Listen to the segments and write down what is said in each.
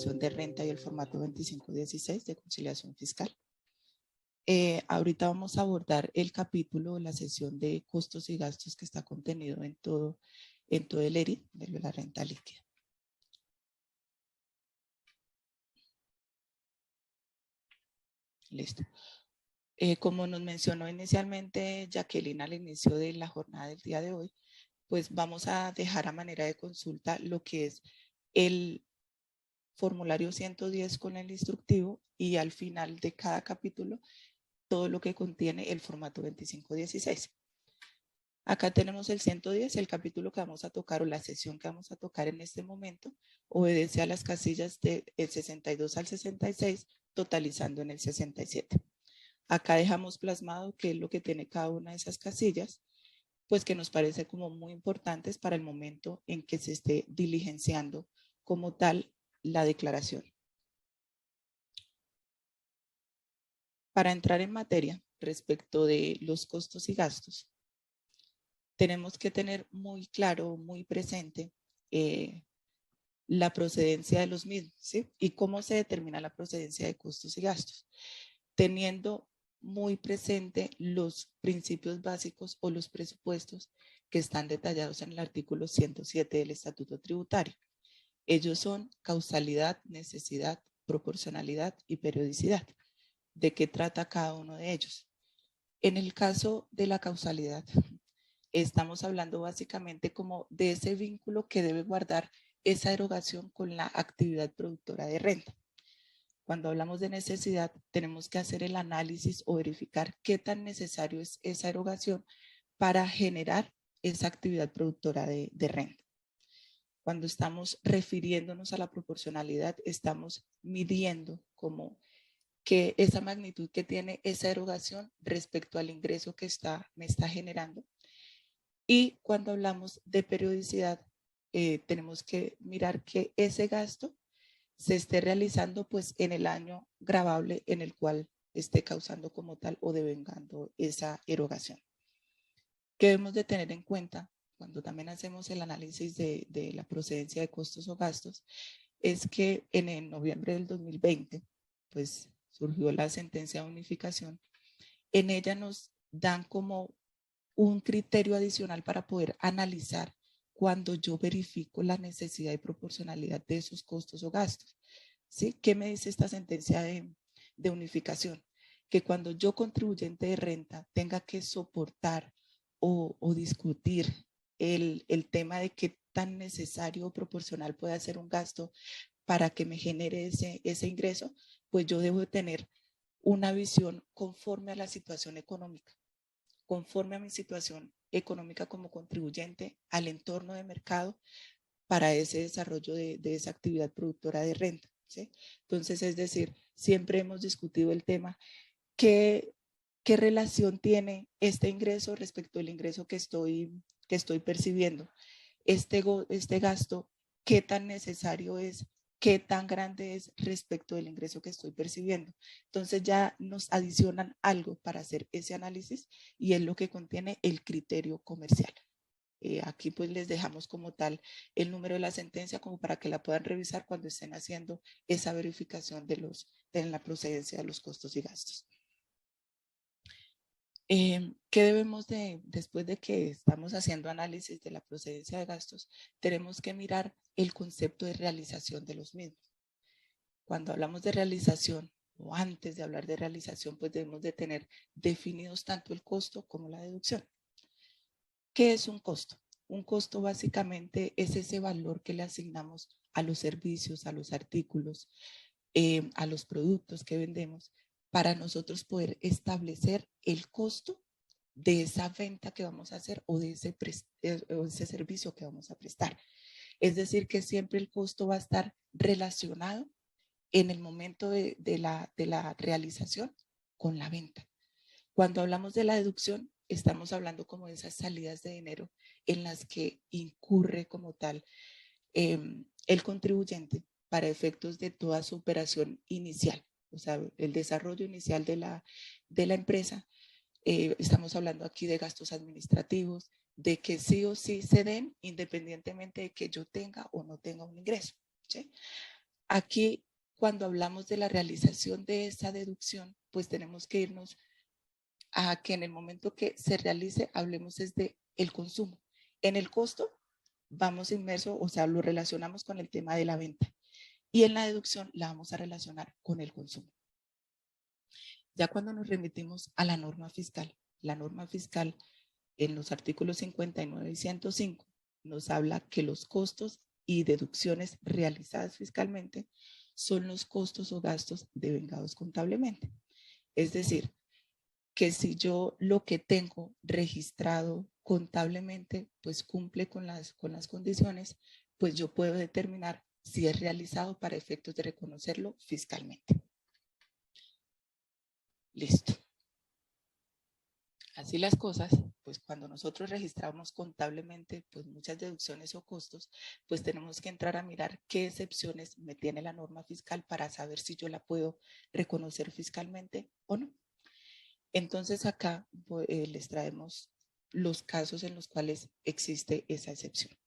declaración de renta y el formato 2516 de conciliación fiscal. Ahorita vamos a abordar el capítulo, la sesión de costos y gastos que está contenido en todo el ERI de la renta líquida. Listo. Como nos mencionó inicialmente Jacqueline al inicio de la jornada del día de hoy, pues vamos a dejar a manera de consulta lo que es el formulario 110 con el instructivo y al final de cada capítulo todo lo que contiene el formato 2516. Acá tenemos el 110, el capítulo que vamos a tocar o la sesión que vamos a tocar en este momento obedece a las casillas del 62 al 66, totalizando en el 67. Acá dejamos plasmado qué es lo que tiene cada una de esas casillas, pues que nos parece como muy importantes para el momento en que se esté diligenciando como tal la declaración. Para entrar en materia respecto de los costos y gastos, tenemos que tener muy claro, muy presente la procedencia de los mismos, ¿sí? Y cómo se determina la procedencia de costos y gastos, teniendo muy presente los principios básicos o los presupuestos que están detallados en el artículo 107 del Estatuto Tributario. Ellos son causalidad, necesidad, proporcionalidad y periodicidad. ¿De qué trata cada uno de ellos? En el caso de la causalidad, estamos hablando básicamente como de ese vínculo que debe guardar esa erogación con la actividad productora de renta. Cuando hablamos de necesidad, tenemos que hacer el análisis o verificar qué tan necesario es esa erogación para generar esa actividad productora de renta. Cuando estamos refiriéndonos a la proporcionalidad, estamos midiendo como que esa magnitud que tiene esa erogación respecto al ingreso que me está generando. Y cuando hablamos de periodicidad, tenemos que mirar que ese gasto se esté realizando pues en el año gravable en el cual esté causando como tal o devengando esa erogación. ¿Qué debemos de tener en cuenta cuando también hacemos el análisis de la procedencia de costos o gastos? Es que en el noviembre del 2020 pues surgió la sentencia de unificación. En ella nos dan como un criterio adicional para poder analizar cuando yo verifico la necesidad y proporcionalidad de esos costos o gastos. ¿Sí? ¿Qué me dice esta sentencia de unificación? Que cuando yo, contribuyente de renta, tenga que soportar o discutir el tema de qué tan necesario o proporcional puede ser un gasto para que me genere ese ingreso, pues yo debo tener una visión conforme a la situación económica, conforme a mi situación económica como contribuyente, al entorno de mercado para ese desarrollo de esa actividad productora de renta, ¿sí? Entonces, es decir, siempre hemos discutido el tema, ¿qué relación tiene este ingreso respecto al ingreso que estoy percibiendo? Este gasto, ¿qué tan necesario es? ¿Qué tan grande es respecto del ingreso que estoy percibiendo? Entonces ya nos adicionan algo para hacer ese análisis y es lo que contiene el criterio comercial. Aquí pues les dejamos como tal el número de la sentencia como para que la puedan revisar cuando estén haciendo esa verificación de la procedencia de los costos y gastos. ¿Qué debemos después de que estamos haciendo análisis de la procedencia de gastos? Tenemos que mirar el concepto de realización de los mismos. Cuando hablamos de realización o antes de hablar de realización, pues debemos de tener definidos tanto el costo como la deducción. ¿Qué es un costo? Un costo básicamente es ese valor que le asignamos a los servicios, a los artículos, a los productos que vendemos, para nosotros poder establecer el costo de esa venta que vamos a hacer o de ese servicio que vamos a prestar. Es decir, que siempre el costo va a estar relacionado en el momento de la realización con la venta. Cuando hablamos de la deducción, estamos hablando como de esas salidas de dinero en las que incurre como tal el contribuyente para efectos de toda su operación inicial, o sea, el desarrollo inicial de la empresa. Estamos hablando aquí de gastos administrativos, de que sí o sí se den independientemente de que yo tenga o no tenga un ingreso, ¿sí? Aquí, cuando hablamos de la realización de esa deducción, pues tenemos que irnos a que en el momento que se realice, hablemos desde el consumo. En el costo vamos inmerso, o sea, lo relacionamos con el tema de la venta. Y en la deducción la vamos a relacionar con el consumo. Ya cuando nos remitimos a la norma fiscal en los artículos 59 y 105 nos habla que los costos y deducciones realizadas fiscalmente son los costos o gastos devengados contablemente. Es decir, que si yo lo que tengo registrado contablemente pues cumple con las condiciones, pues yo puedo determinar si es realizado para efectos de reconocerlo fiscalmente. Listo. Así las cosas, pues cuando nosotros registramos contablemente pues muchas deducciones o costos, pues tenemos que entrar a mirar qué excepciones me tiene la norma fiscal para saber si yo la puedo reconocer fiscalmente o no. Entonces acá les traemos los casos en los cuales existe esa excepción.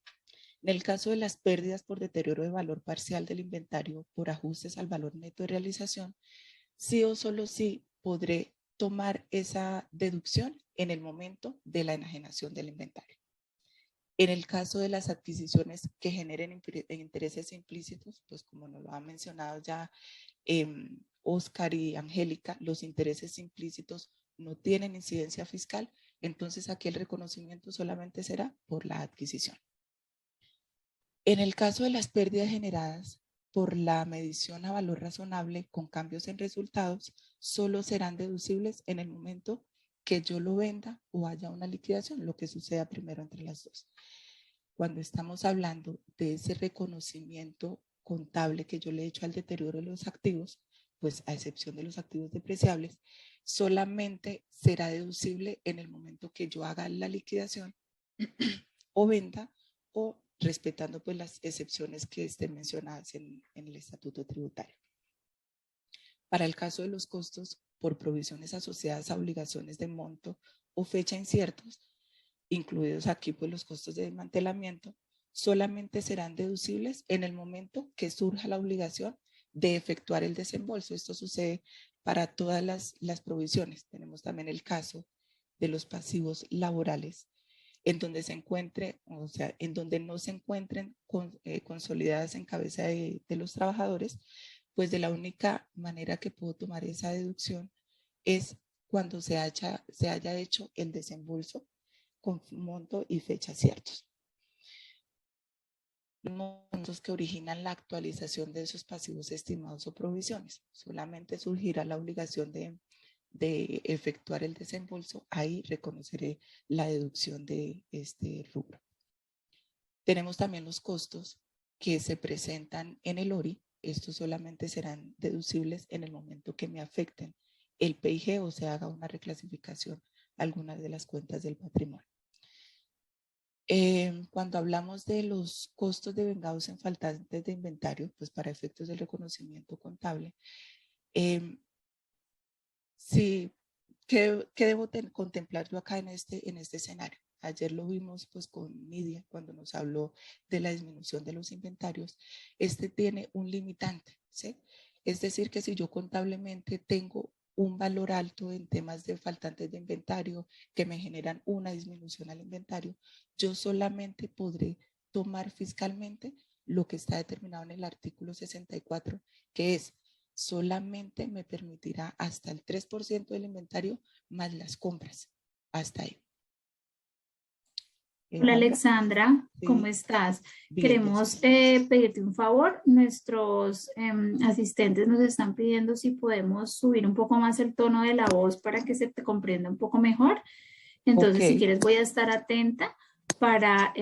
En el caso de las pérdidas por deterioro de valor parcial del inventario por ajustes al valor neto de realización, sí o solo sí podré tomar esa deducción en el momento de la enajenación del inventario. En el caso de las adquisiciones que generen intereses implícitos, pues como nos lo han mencionado ya Oscar y Angélica, los intereses implícitos no tienen incidencia fiscal, entonces aquí el reconocimiento solamente será por la adquisición. En el caso de las pérdidas generadas por la medición a valor razonable con cambios en resultados, solo serán deducibles en el momento que yo lo venda o haya una liquidación, lo que suceda primero entre las dos. Cuando estamos hablando de ese reconocimiento contable que yo le he hecho al deterioro de los activos, pues a excepción de los activos depreciables, solamente será deducible en el momento que yo haga la liquidación o venda o respetando pues las excepciones que estén mencionadas en el estatuto tributario. Para el caso de los costos por provisiones asociadas a obligaciones de monto o fecha inciertos, incluidos aquí pues los costos de desmantelamiento, solamente serán deducibles en el momento que surja la obligación de efectuar el desembolso. Esto sucede para todas las provisiones. Tenemos también el caso de los pasivos laborales, en donde se encuentre, o sea, en donde no se encuentren consolidadas en cabeza de los trabajadores, pues de la única manera que puedo tomar esa deducción es cuando se haya hecho el desembolso con monto y fecha ciertos. Los montos que originan la actualización de esos pasivos estimados o provisiones. Solamente surgirá la obligación de efectuar el desembolso, ahí reconoceré la deducción de este rubro. Tenemos también los costos que se presentan en el ORI. Estos solamente serán deducibles en el momento que me afecten el PIG o se haga una reclasificación a algunas de las cuentas del patrimonio. Cuando hablamos de los costos devengados en faltantes de inventario, pues para efectos del reconocimiento contable, sí, ¿qué debo contemplar yo acá en este escenario? Ayer lo vimos pues con Nidia cuando nos habló de la disminución de los inventarios. Este tiene un limitante, ¿sí? Es decir, que si yo contablemente tengo un valor alto en temas de faltantes de inventario que me generan una disminución al inventario, yo solamente podré tomar fiscalmente lo que está determinado en el artículo 64, que es solamente me permitirá hasta el 3% del inventario más las compras. Hasta ahí. Hola Alexandra, sí. ¿Cómo estás? Bien, Queremos pedirte un favor. Nuestros asistentes nos están pidiendo si podemos subir un poco más el tono de la voz para que se te comprenda un poco mejor. Entonces, si quieres, voy a estar atenta para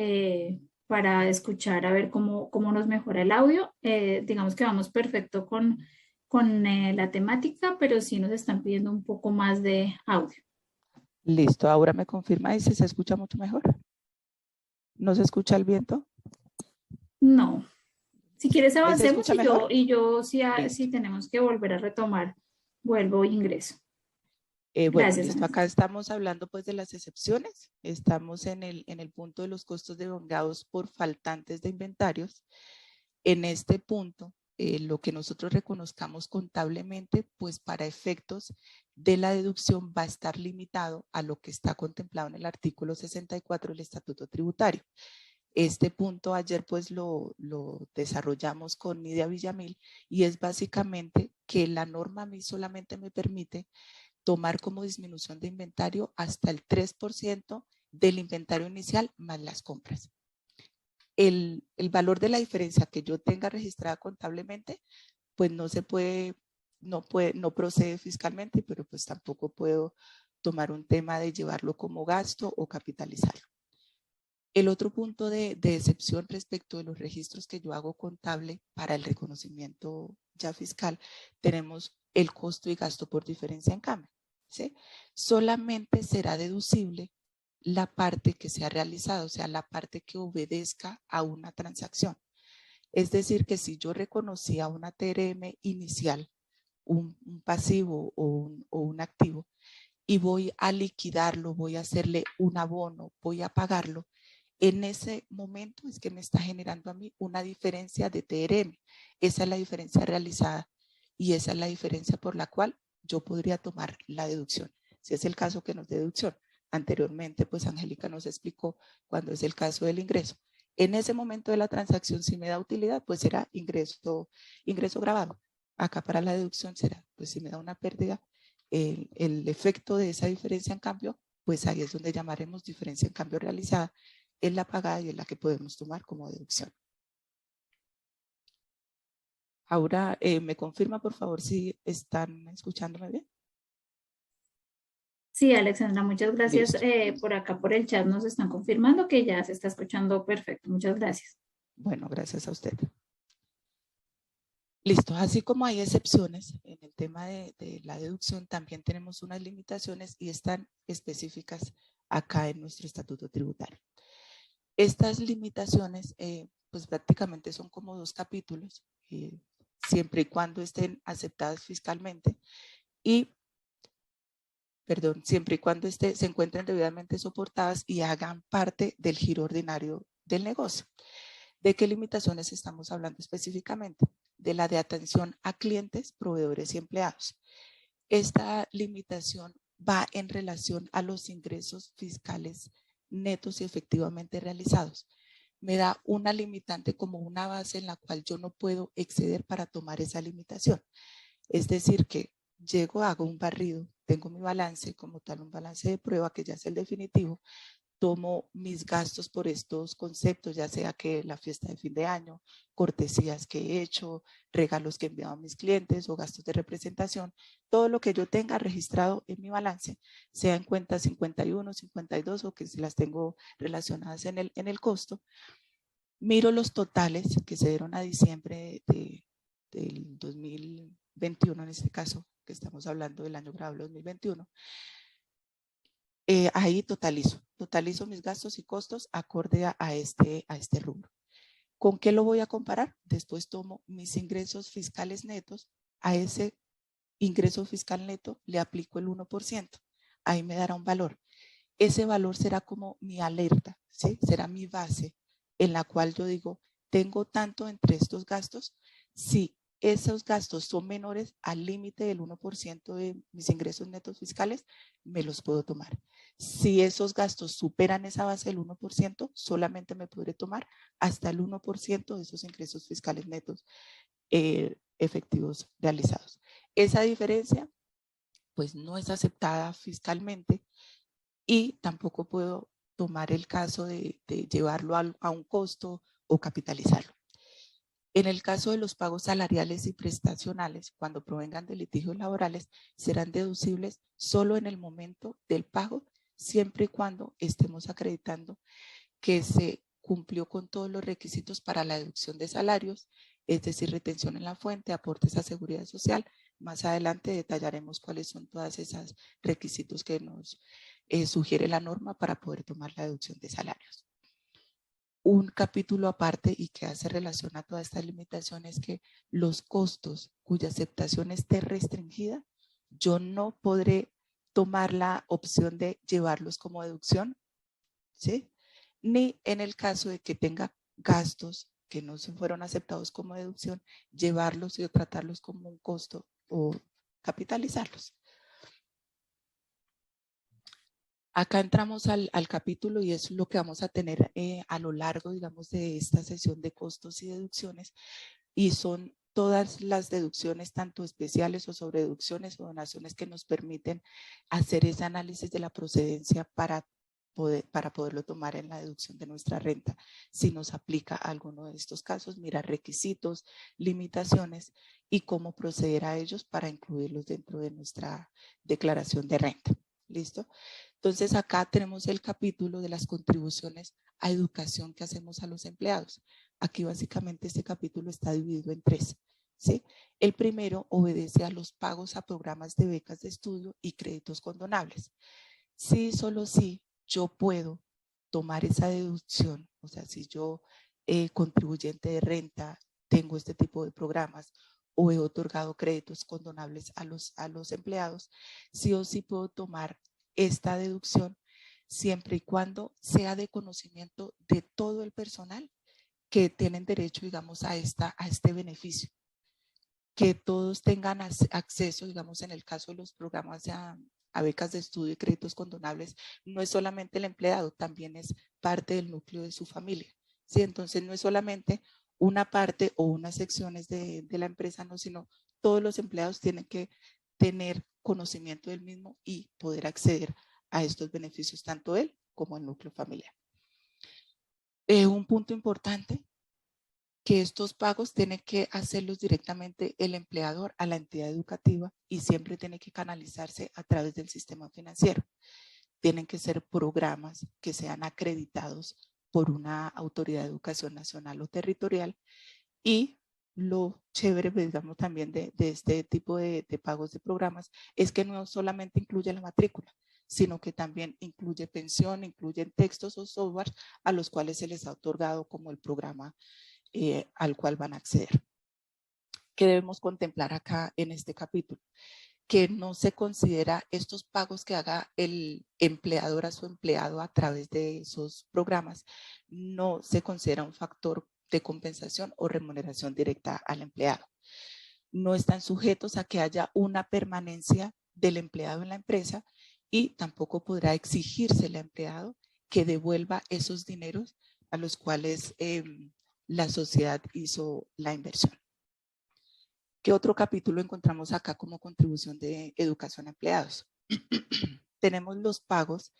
escuchar a ver cómo nos mejora el audio. Digamos que vamos perfecto con la temática, pero sí nos están pidiendo un poco más de audio. Listo, ahora me confirma y se escucha mucho mejor. ¿No se escucha el viento? No. Si quieres avancemos y yo si tenemos que volver a retomar, vuelvo e ingreso. Bueno, listo. Acá estamos hablando pues de las excepciones. Estamos en el punto de los costos devengados por faltantes de inventarios. En este punto lo que nosotros reconozcamos contablemente, pues para efectos de la deducción va a estar limitado a lo que está contemplado en el artículo 64 del Estatuto Tributario. Este punto ayer pues lo desarrollamos con Nidia Villamil y es básicamente que la norma a mí solamente me permite tomar como disminución de inventario hasta el 3% del inventario inicial más las compras. El valor de la diferencia que yo tenga registrada contablemente, pues no se puede, no procede fiscalmente, pero pues tampoco puedo tomar un tema de llevarlo como gasto o capitalizarlo. El otro punto de excepción respecto de los registros que yo hago contable para el reconocimiento ya fiscal, tenemos el costo y gasto por diferencia en cambio, ¿sí? Solamente será deducible la parte que se ha realizado, o sea, la parte que obedezca a una transacción. Es decir, que si yo reconocía una TRM inicial, un pasivo o un activo, y voy a liquidarlo, voy a hacerle un abono, voy a pagarlo, en ese momento es que me está generando a mí una diferencia de TRM. Esa es la diferencia realizada y esa es la diferencia por la cual yo podría tomar la deducción. Si es el caso que nos dé deducción. Anteriormente, pues Angélica nos explicó cuando es el caso del ingreso. En ese momento de la transacción, si me da utilidad, pues será ingreso grabado. Acá para la deducción será, pues si me da una pérdida, el efecto de esa diferencia en cambio, pues ahí es donde llamaremos diferencia en cambio realizada, es la pagada y es la que podemos tomar como deducción. Ahora, ¿me confirma por favor si están escuchándome bien? Sí, Alexandra, muchas gracias. Listo. Por acá por el chat nos están confirmando que ya se está escuchando perfecto. Muchas gracias. Bueno, gracias a usted. Listo, así como hay excepciones en el tema de la deducción, también tenemos unas limitaciones y están específicas acá en nuestro estatuto tributario. Estas limitaciones, pues prácticamente son como 2 capítulos, siempre y cuando estén aceptadas fiscalmente y, perdón, siempre y cuando se encuentren debidamente soportadas y hagan parte del giro ordinario del negocio. ¿De qué limitaciones estamos hablando específicamente? De la de atención a clientes, proveedores y empleados. Esta limitación va en relación a los ingresos fiscales netos y efectivamente realizados. Me da una limitante como una base en la cual yo no puedo exceder para tomar esa limitación. Es decir, que llego, hago un barrido, tengo mi balance como tal, un balance de prueba que ya es el definitivo, tomo mis gastos por estos conceptos, ya sea que la fiesta de fin de año, cortesías que he hecho, regalos que he enviado a mis clientes o gastos de representación, todo lo que yo tenga registrado en mi balance, sea en cuenta 51, 52 o que si las tengo relacionadas en el costo, miro los totales que se dieron a diciembre del 2021, en este caso, que estamos hablando del año grabable 2021, ahí totalizo mis gastos y costos acorde a este rubro. ¿Con qué lo voy a comparar? Después tomo mis ingresos fiscales netos, a ese ingreso fiscal neto le aplico el 1%, ahí me dará un valor. Ese valor será como mi alerta, ¿sí? Será mi base en la cual yo digo, tengo tanto entre estos gastos, si esos gastos son menores al límite del 1% de mis ingresos netos fiscales, me los puedo tomar. Si esos gastos superan esa base del 1%, solamente me podré tomar hasta el 1% de esos ingresos fiscales netos efectivos realizados. Esa diferencia, pues no es aceptada fiscalmente y tampoco puedo tomar el caso de llevarlo a un costo o capitalizarlo. En el caso de los pagos salariales y prestacionales, cuando provengan de litigios laborales, serán deducibles solo en el momento del pago, siempre y cuando estemos acreditando que se cumplió con todos los requisitos para la deducción de salarios, es decir, retención en la fuente, aportes a seguridad social. Más adelante detallaremos cuáles son todos esos requisitos que nos sugiere la norma para poder tomar la deducción de salarios. Un capítulo aparte y que hace relación a todas estas limitaciones que los costos cuya aceptación esté restringida, yo no podré tomar la opción de llevarlos como deducción, ¿sí? Ni en el caso de que tenga gastos que no se fueron aceptados como deducción, llevarlos y tratarlos como un costo o capitalizarlos. Acá entramos al capítulo y es lo que vamos a tener a lo largo, digamos, de esta sesión de costos y deducciones, y son todas las deducciones, tanto especiales o sobrededucciones o donaciones, que nos permiten hacer ese análisis de la procedencia para poderlo tomar en la deducción de nuestra renta. Si nos aplica a alguno de estos casos, mirar requisitos, limitaciones y cómo proceder a ellos para incluirlos dentro de nuestra declaración de renta. ¿Listo? Entonces acá tenemos el capítulo de las contribuciones a educación que hacemos a los empleados. Aquí básicamente este capítulo está dividido en 3. ¿Sí? El primero obedece a los pagos a programas de becas de estudio y créditos condonables. Sí, solo sí, yo puedo tomar esa deducción, o sea, si yo, contribuyente de renta, tengo este tipo de programas o he otorgado créditos condonables a los empleados, sí o sí puedo tomar esta deducción siempre y cuando sea de conocimiento de todo el personal que tienen derecho, digamos, a este beneficio. Que todos tengan acceso, digamos, en el caso de los programas a becas de estudio y créditos condonables, no es solamente el empleado, también es parte del núcleo de su familia. ¿Sí? Entonces no es solamente una parte o unas secciones de la empresa, no, sino todos los empleados tienen que tener conocimiento del mismo y poder acceder a estos beneficios, tanto él como el núcleo familiar. Un punto importante, que estos pagos tiene que hacerlos directamente el empleador a la entidad educativa y siempre tiene que canalizarse a través del sistema financiero. Tienen que ser programas que sean acreditados por una autoridad de educación nacional o territorial, y lo chévere, digamos, también de este tipo de pagos de programas es que no solamente incluye la matrícula, sino que también incluye pensión, incluyen textos o software a los cuales se les ha otorgado como el programa al cual van a acceder. ¿Qué debemos contemplar acá en este capítulo? Que no se considera estos pagos que haga el empleador a su empleado a través de esos programas, no se considera un factor de compensación o remuneración directa al empleado. No están sujetos a que haya una permanencia del empleado en la empresa y tampoco podrá exigirse al empleado que devuelva esos dineros a los cuales la sociedad hizo la inversión. ¿Qué otro capítulo encontramos acá como contribución de educación a empleados? Tenemos los pagos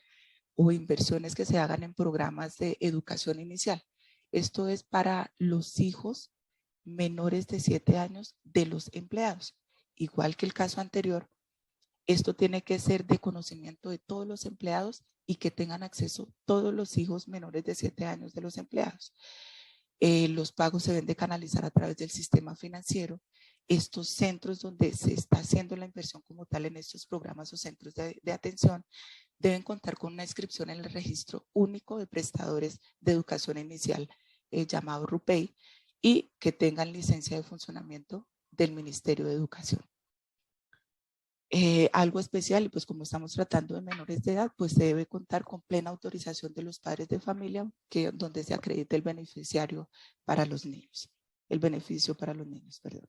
o inversiones que se hagan en programas de educación inicial. Esto es para los hijos menores de 7 años de los empleados. Igual que el caso anterior, esto tiene que ser de conocimiento de todos los empleados y que tengan acceso todos los hijos menores de 7 años de los empleados. Los pagos se deben de canalizar a través del sistema financiero. Estos centros donde se está haciendo la inversión como tal en estos programas o centros de atención deben contar con una inscripción en el registro único de prestadores de educación inicial llamado RUPEI, y que tengan licencia de funcionamiento del Ministerio de Educación. Algo especial, y pues como estamos tratando de menores de edad, pues se debe contar con plena autorización de los padres de familia, donde se acredite el beneficiario para los niños, el beneficio para los niños, perdón.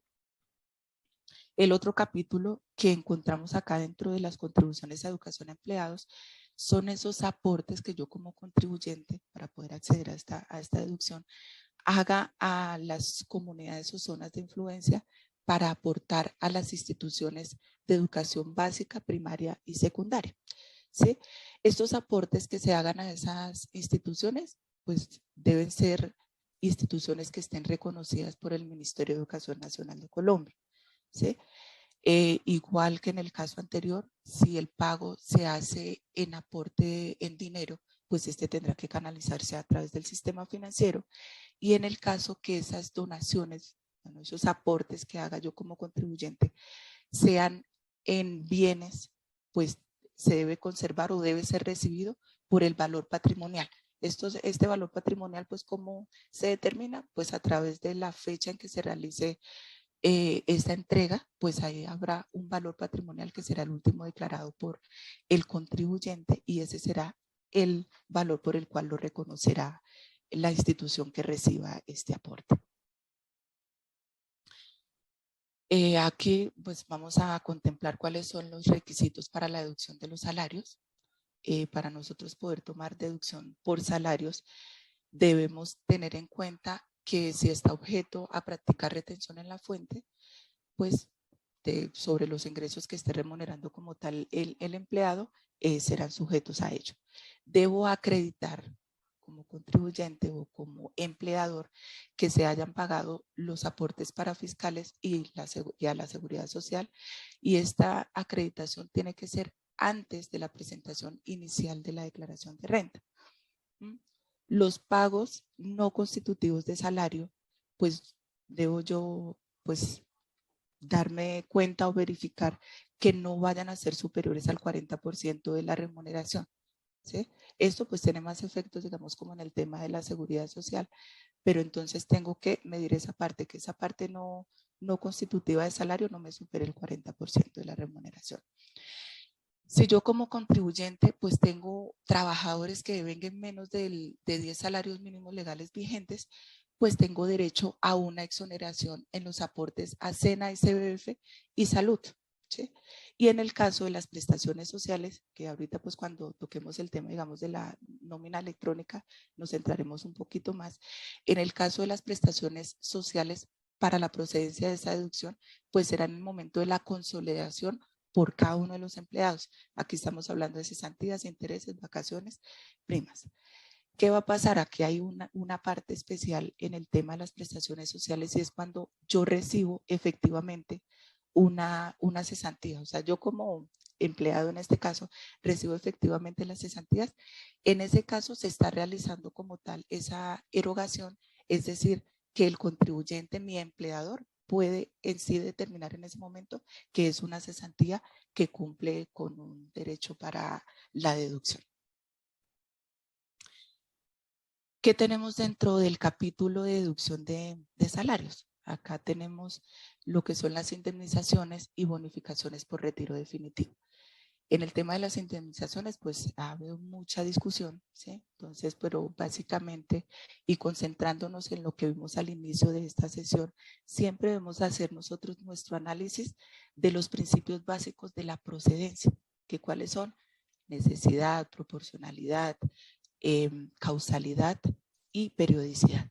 El otro capítulo que encontramos acá dentro de las contribuciones a educación a empleados son esos aportes que yo como contribuyente, para poder acceder a esta deducción, haga a las comunidades o zonas de influencia para aportar a las instituciones de educación básica, primaria y secundaria. ¿Sí? Estos aportes que se hagan a esas instituciones, pues deben ser instituciones que estén reconocidas por el Ministerio de Educación Nacional de Colombia. ¿Sí? Igual que en el caso anterior, si el pago se hace en aporte en dinero, pues este tendrá que canalizarse a través del sistema financiero. Y en el caso que esas donaciones, bueno, esos aportes que haga yo como contribuyente sean en bienes, pues se debe conservar o debe ser recibido por el valor patrimonial. Este valor patrimonial, pues ¿cómo se determina? Pues a través de la fecha en que se realice esta entrega, pues ahí habrá un valor patrimonial que será el último declarado por el contribuyente, y ese será el valor por el cual lo reconocerá la institución que reciba este aporte. Aquí pues vamos a contemplar cuáles son los requisitos para la deducción de los salarios. Para nosotros poder tomar deducción por salarios, debemos tener en cuenta que si está objeto a practicar retención en la fuente, pues sobre los ingresos que esté remunerando como tal el empleado, serán sujetos a ello. Debo acreditar como contribuyente o como empleador que se hayan pagado los aportes para fiscales y a la seguridad social, y esta acreditación tiene que ser antes de la presentación inicial de la declaración de renta. Los pagos no constitutivos de salario, pues debo yo pues darme cuenta o verificar que no vayan a ser superiores al 40% de la remuneración, ¿sí? Esto pues tiene más efectos, digamos, como en el tema de la seguridad social, pero entonces tengo que medir esa parte, que esa parte no constitutiva de salario no me supere el 40% de la remuneración. Si yo como contribuyente pues tengo trabajadores que devengan menos de 10 salarios mínimos legales vigentes, pues tengo derecho a una exoneración en los aportes a SENA, SBF y salud, ¿sí? Y en el caso de las prestaciones sociales, que ahorita pues cuando toquemos el tema, digamos, de la nómina electrónica, nos centraremos un poquito más. En el caso de las prestaciones sociales para la procedencia de esa deducción, pues será en el momento de la consolidación por cada uno de los empleados. Aquí estamos hablando de cesantías, intereses, vacaciones, primas. ¿Qué va a pasar? Aquí hay una parte especial en el tema de las prestaciones sociales, y es cuando yo recibo efectivamente una cesantía. O sea, yo como empleado en este caso recibo efectivamente las cesantías. En ese caso se está realizando como tal esa erogación, es decir, que el contribuyente, mi empleador, puede en sí determinar en ese momento que es una cesantía que cumple con un derecho para la deducción. ¿Qué tenemos dentro del capítulo de deducción de salarios? Acá tenemos lo que son las indemnizaciones y bonificaciones por retiro definitivo. En el tema de las indemnizaciones, pues ha habido mucha discusión, ¿sí? Entonces, pero básicamente, y concentrándonos en lo que vimos al inicio de esta sesión, siempre debemos hacer nosotros nuestro análisis de los principios básicos de la procedencia, que cuáles son: necesidad, proporcionalidad, causalidad y periodicidad.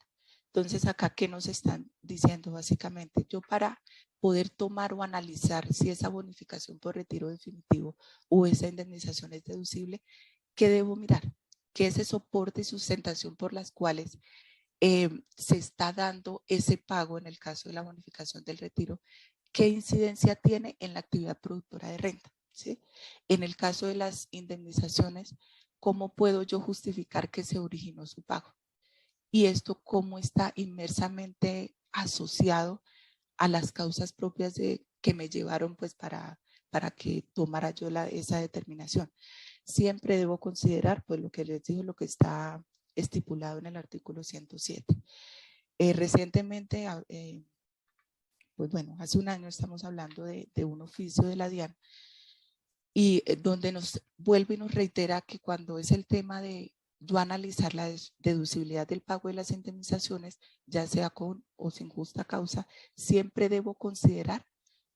Entonces, acá, ¿qué nos están diciendo básicamente? Yo, para poder tomar o analizar si esa bonificación por retiro definitivo o esa indemnización es deducible, ¿qué debo mirar? Que ese soporte y sustentación por las cuales se está dando ese pago en el caso de la bonificación del retiro, ¿qué incidencia tiene en la actividad productora de renta? ¿Sí? En el caso de las indemnizaciones, ¿cómo puedo yo justificar que se originó su pago? Y esto, ¿cómo está inmersamente asociado a las causas propias que me llevaron pues para que tomara yo esa determinación? Siempre debo considerar pues lo que les digo, lo que está estipulado en el artículo 107. Recientemente, pues bueno, hace un año estamos hablando de un oficio de la DIAN, y donde nos vuelve y nos reitera que cuando es el tema de yo analizar la deducibilidad del pago de las indemnizaciones, ya sea con o sin justa causa, siempre debo considerar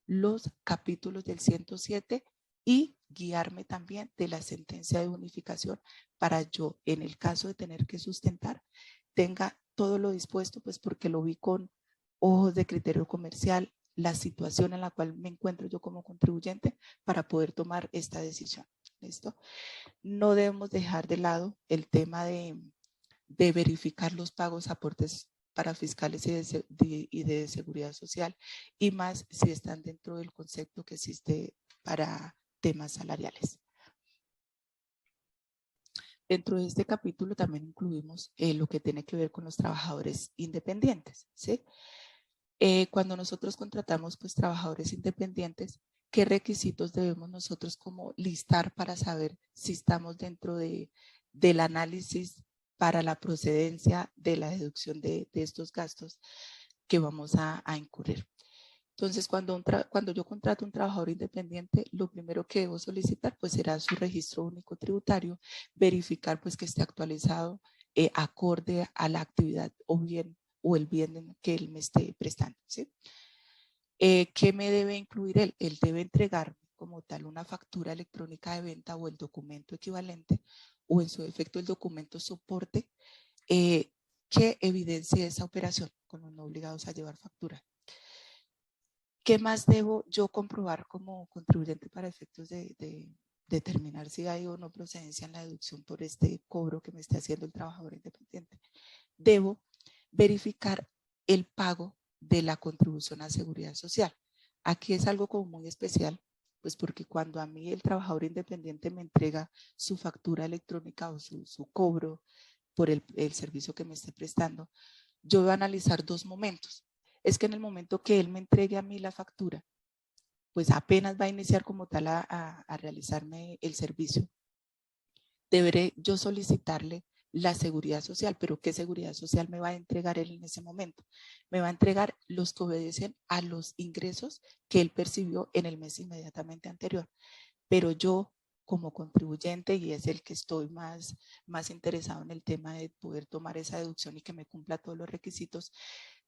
los capítulos del 107 y guiarme también de la sentencia de bonificación, para yo, en el caso de tener que sustentar, tenga todo lo dispuesto, pues porque lo vi con ojos de criterio comercial, la situación en la cual me encuentro yo como contribuyente, para poder tomar esta decisión. ¿Listo? No debemos dejar de lado el tema de verificar los pagos, aportes para fiscales y de seguridad social, y más si están dentro del concepto que existe para temas salariales. Dentro de este capítulo también incluimos lo que tiene que ver con los trabajadores independientes, ¿sí? Cuando nosotros contratamos pues trabajadores independientes, ¿qué requisitos debemos nosotros como listar para saber si estamos dentro del análisis para la procedencia de la deducción de estos gastos que vamos a incurrir? Entonces, cuando yo contrato un trabajador independiente, lo primero que debo solicitar pues será su registro único tributario, verificar pues que esté actualizado acorde a la actividad o el bien que él me esté prestando, ¿sí? ¿Qué me debe incluir él? Él debe entregarme como tal una factura electrónica de venta o el documento equivalente, o en su defecto el documento soporte, que evidencie esa operación, con los no obligados a llevar factura. ¿Qué más debo yo comprobar como contribuyente para efectos de determinar si hay o no procedencia en la deducción por este cobro que me esté haciendo el trabajador independiente? Debo verificar el pago de la contribución a seguridad social. Aquí es algo como muy especial, pues porque cuando a mí el trabajador independiente me entrega su factura electrónica o su cobro por el servicio que me esté prestando, yo voy a analizar dos momentos. Es que en el momento que él me entregue a mí la factura, pues apenas va a iniciar como tal a realizarme el servicio, deberé yo solicitarle la seguridad social. Pero ¿qué seguridad social me va a entregar él en ese momento? Me va a entregar los que obedecen a los ingresos que él percibió en el mes inmediatamente anterior. Pero yo, como contribuyente, y es el que estoy más interesado en el tema de poder tomar esa deducción y que me cumpla todos los requisitos,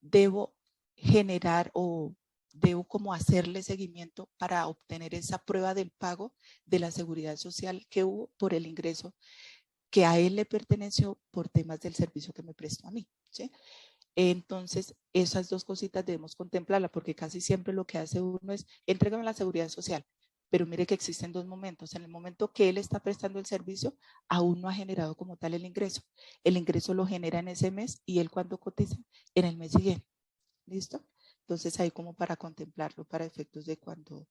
debo generar o debo como hacerle seguimiento para obtener esa prueba del pago de la seguridad social que hubo por el ingreso que a él le perteneció por temas del servicio que me prestó a mí, ¿sí? Entonces, esas dos cositas debemos contemplarlas, porque casi siempre lo que hace uno es, entrégame la seguridad social, pero mire que existen dos momentos. En el momento que él está prestando el servicio, aún no ha generado como tal el ingreso. El ingreso lo genera en ese mes y él cuando cotiza, en el mes siguiente. ¿Listo? Entonces, ahí como para contemplarlo para efectos de cuando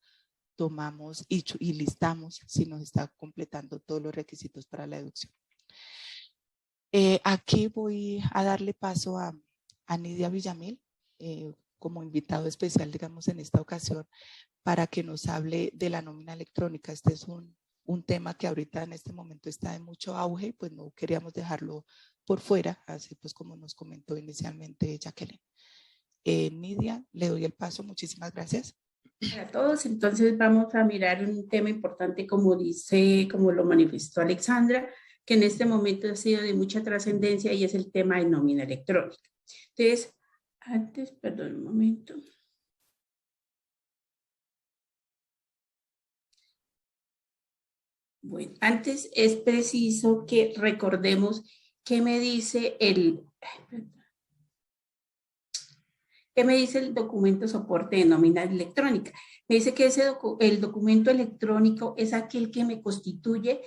tomamos y listamos si nos está completando todos los requisitos para la deducción. Aquí voy a darle paso a Nidia Villamil como invitado especial, digamos, en esta ocasión, para que nos hable de la nómina electrónica. Este es un tema que ahorita en este momento está de mucho auge, pues no queríamos dejarlo por fuera, así pues como nos comentó inicialmente Jacqueline. Nidia, le doy el paso. Muchísimas gracias. Para todos, entonces vamos a mirar un tema importante, como lo manifestó Alexandra, que en este momento ha sido de mucha trascendencia, y es el tema de nómina electrónica. Entonces, perdón un momento. Bueno, antes es preciso que recordemos qué me dice el documento soporte de nómina electrónica. Me dice que el documento electrónico es aquel que me constituye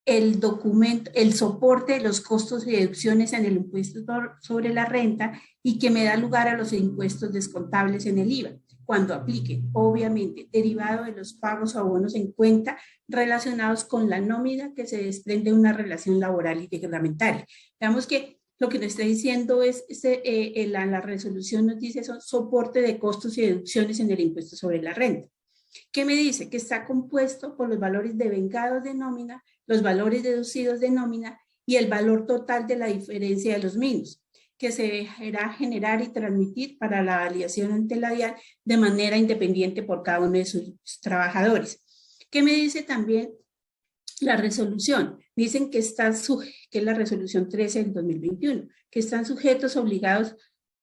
el documento, el soporte de los costos y deducciones en el impuesto sobre la renta, y que me da lugar a los impuestos descontables en el IVA, cuando apliquen, obviamente, derivado de los pagos o abonos en cuenta relacionados con la nómina que se desprende de una relación laboral y reglamentaria. Veamos que lo que nos está diciendo es, la resolución nos dice son soporte de costos y deducciones en el impuesto sobre la renta. ¿Qué me dice? Que está compuesto por los valores devengados de nómina, los valores deducidos de nómina y el valor total de la diferencia de los mismos, que se deberá generar y transmitir para la validación ante la DIAN de manera independiente por cada uno de sus trabajadores. ¿Qué me dice también la resolución? Dicen que que es la resolución 13 del 2021, que están sujetos obligados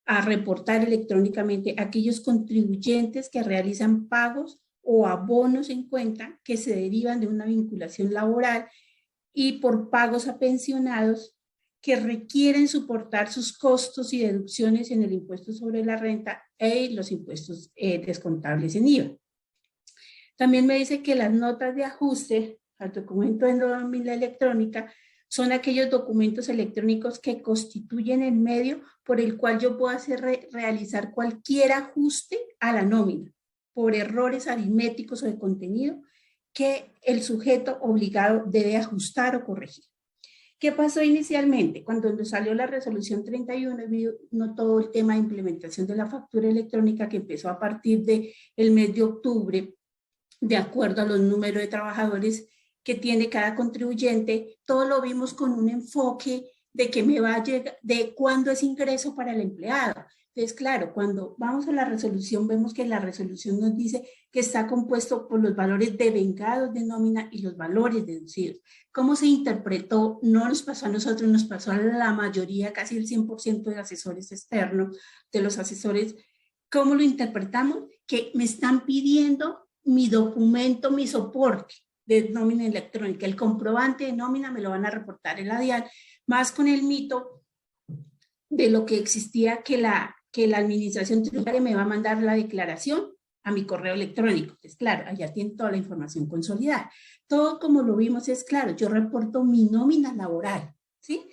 a reportar electrónicamente aquellos contribuyentes que realizan pagos o abonos en cuenta que se derivan de una vinculación laboral y por pagos a pensionados que requieren soportar sus costos y deducciones en el impuesto sobre la renta y los impuestos descontables en IVA. También me dice que las notas de ajuste al documento de nómina electrónica son aquellos documentos electrónicos que constituyen el medio por el cual yo puedo realizar cualquier ajuste a la nómina por errores aritméticos o de contenido que el sujeto obligado debe ajustar o corregir. ¿Qué pasó inicialmente? Cuando nos salió la resolución 31, vino todo el tema de implementación de la factura electrónica, que empezó a partir del mes de octubre, de acuerdo a los números de trabajadores que tiene cada contribuyente. Todo lo vimos con un enfoque de que me va a llegar, de cuándo es ingreso para el empleado. Entonces, claro, cuando vamos a la resolución, vemos que la resolución nos dice que está compuesto por los valores devengados de nómina y los valores deducidos. ¿Cómo se interpretó? No nos pasó a nosotros, nos pasó a la mayoría, casi el 100% de asesores externos, de los asesores. ¿Cómo lo interpretamos? Que me están pidiendo mi documento, mi soporte de nómina electrónica. El comprobante de nómina me lo van a reportar en la DIAN, más con el mito de lo que existía que la administración tributaria me va a mandar la declaración a mi correo electrónico. Entonces, claro, allá tiene toda la información consolidada. Todo como lo vimos es claro, yo reporto mi nómina laboral, ¿sí?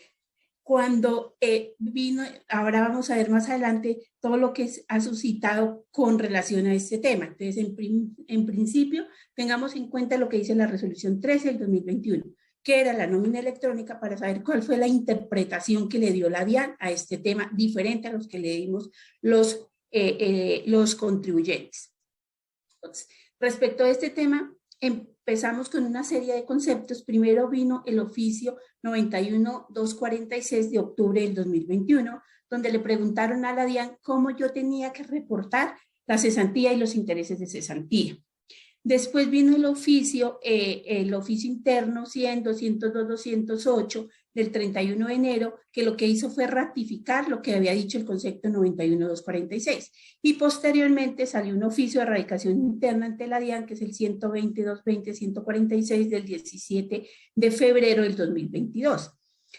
Cuando vino, ahora vamos a ver más adelante todo lo que ha suscitado con relación a este tema. Entonces, en principio, tengamos en cuenta lo que dice la resolución 13 del 2021, que era la nómina electrónica, para saber cuál fue la interpretación que le dio la DIAN a este tema, diferente a los que le dimos los contribuyentes. Entonces, respecto a este tema, empezamos con una serie de conceptos. Primero vino el oficio 91-246 de octubre del 2021, donde le preguntaron a la DIAN cómo yo tenía que reportar la cesantía y los intereses de cesantía. Después vino el oficio interno 100, 202, 208 del 31 de enero, que lo que hizo fue ratificar lo que había dicho el concepto 91-246. Y posteriormente salió un oficio de erradicación interna ante la DIAN, que es el 120, 220, 146 del 17 de febrero del 2022,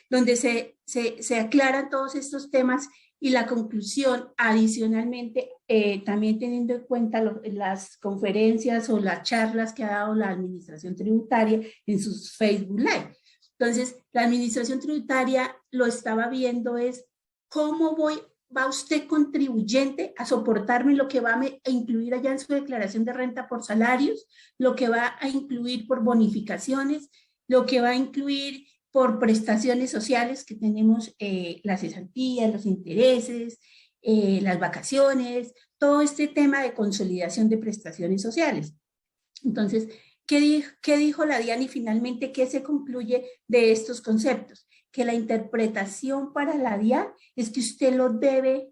donde se aclaran todos estos temas. Y la conclusión, adicionalmente, también teniendo en cuenta las conferencias o las charlas que ha dado la Administración Tributaria en sus Facebook Live. Entonces, la Administración Tributaria lo estaba viendo es cómo va usted contribuyente a soportarme lo que va a incluir allá en su declaración de renta por salarios, lo que va a incluir por bonificaciones, lo que va a incluir por prestaciones sociales que tenemos, las cesantías, los intereses, las vacaciones, todo este tema de consolidación de prestaciones sociales. Entonces, ¿qué dijo la DIAN y finalmente qué se concluye de estos conceptos? Que la interpretación para la DIAN es que usted lo debe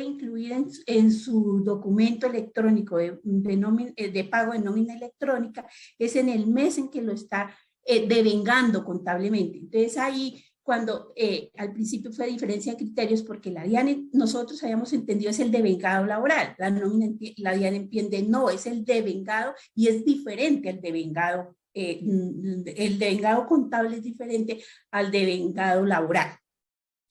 incluir en su documento electrónico de pago de nómina electrónica, es en el mes en que lo está devengando contablemente. Entonces ahí, cuando al principio fue diferencia de criterios, porque la DIAN nosotros habíamos entendido es el devengado laboral, la DIAN entiende no, es el devengado y es diferente al devengado, el devengado contable es diferente al devengado laboral.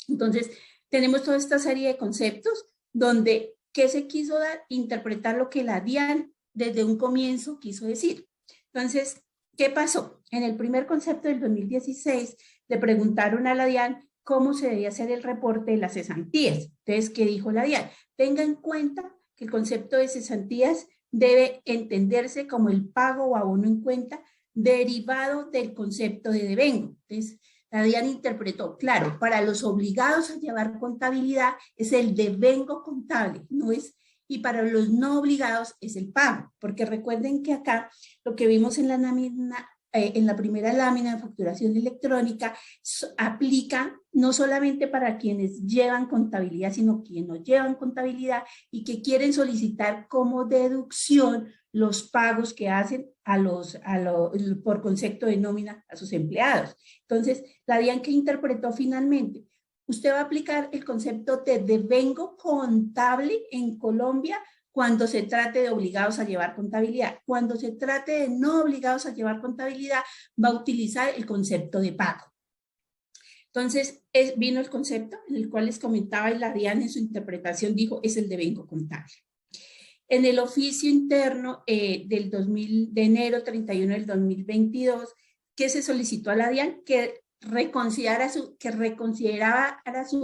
Entonces tenemos toda esta serie de conceptos donde, ¿qué se quiso dar? Interpretar lo que la DIAN desde un comienzo quiso decir. Entonces, ¿qué pasó? En el primer concepto del 2016 le preguntaron a la DIAN cómo se debía hacer el reporte de las cesantías. Entonces, ¿qué dijo la DIAN? Tenga en cuenta que el concepto de cesantías debe entenderse como el pago o abono en cuenta derivado del concepto de devengo. Entonces, la DIAN interpretó, claro, para los obligados a llevar contabilidad es el devengo contable, no es, y para los no obligados es el pago, porque recuerden que acá lo que vimos en la primera lámina de facturación electrónica aplica no solamente para quienes llevan contabilidad, sino quienes no llevan contabilidad y que quieren solicitar como deducción los pagos que hacen por concepto de nómina a sus empleados. Entonces, la DIAN que interpretó finalmente, usted va a aplicar el concepto de devengo contable en Colombia cuando se trate de obligados a llevar contabilidad. Cuando se trate de no obligados a llevar contabilidad, va a utilizar el concepto de pago. Entonces, vino el concepto en el cual les comentaba y la DIAN en su interpretación dijo, es el devengo contable. En el oficio interno de enero 31 del 2022, ¿qué se solicitó a la DIAN? Que reconsiderara su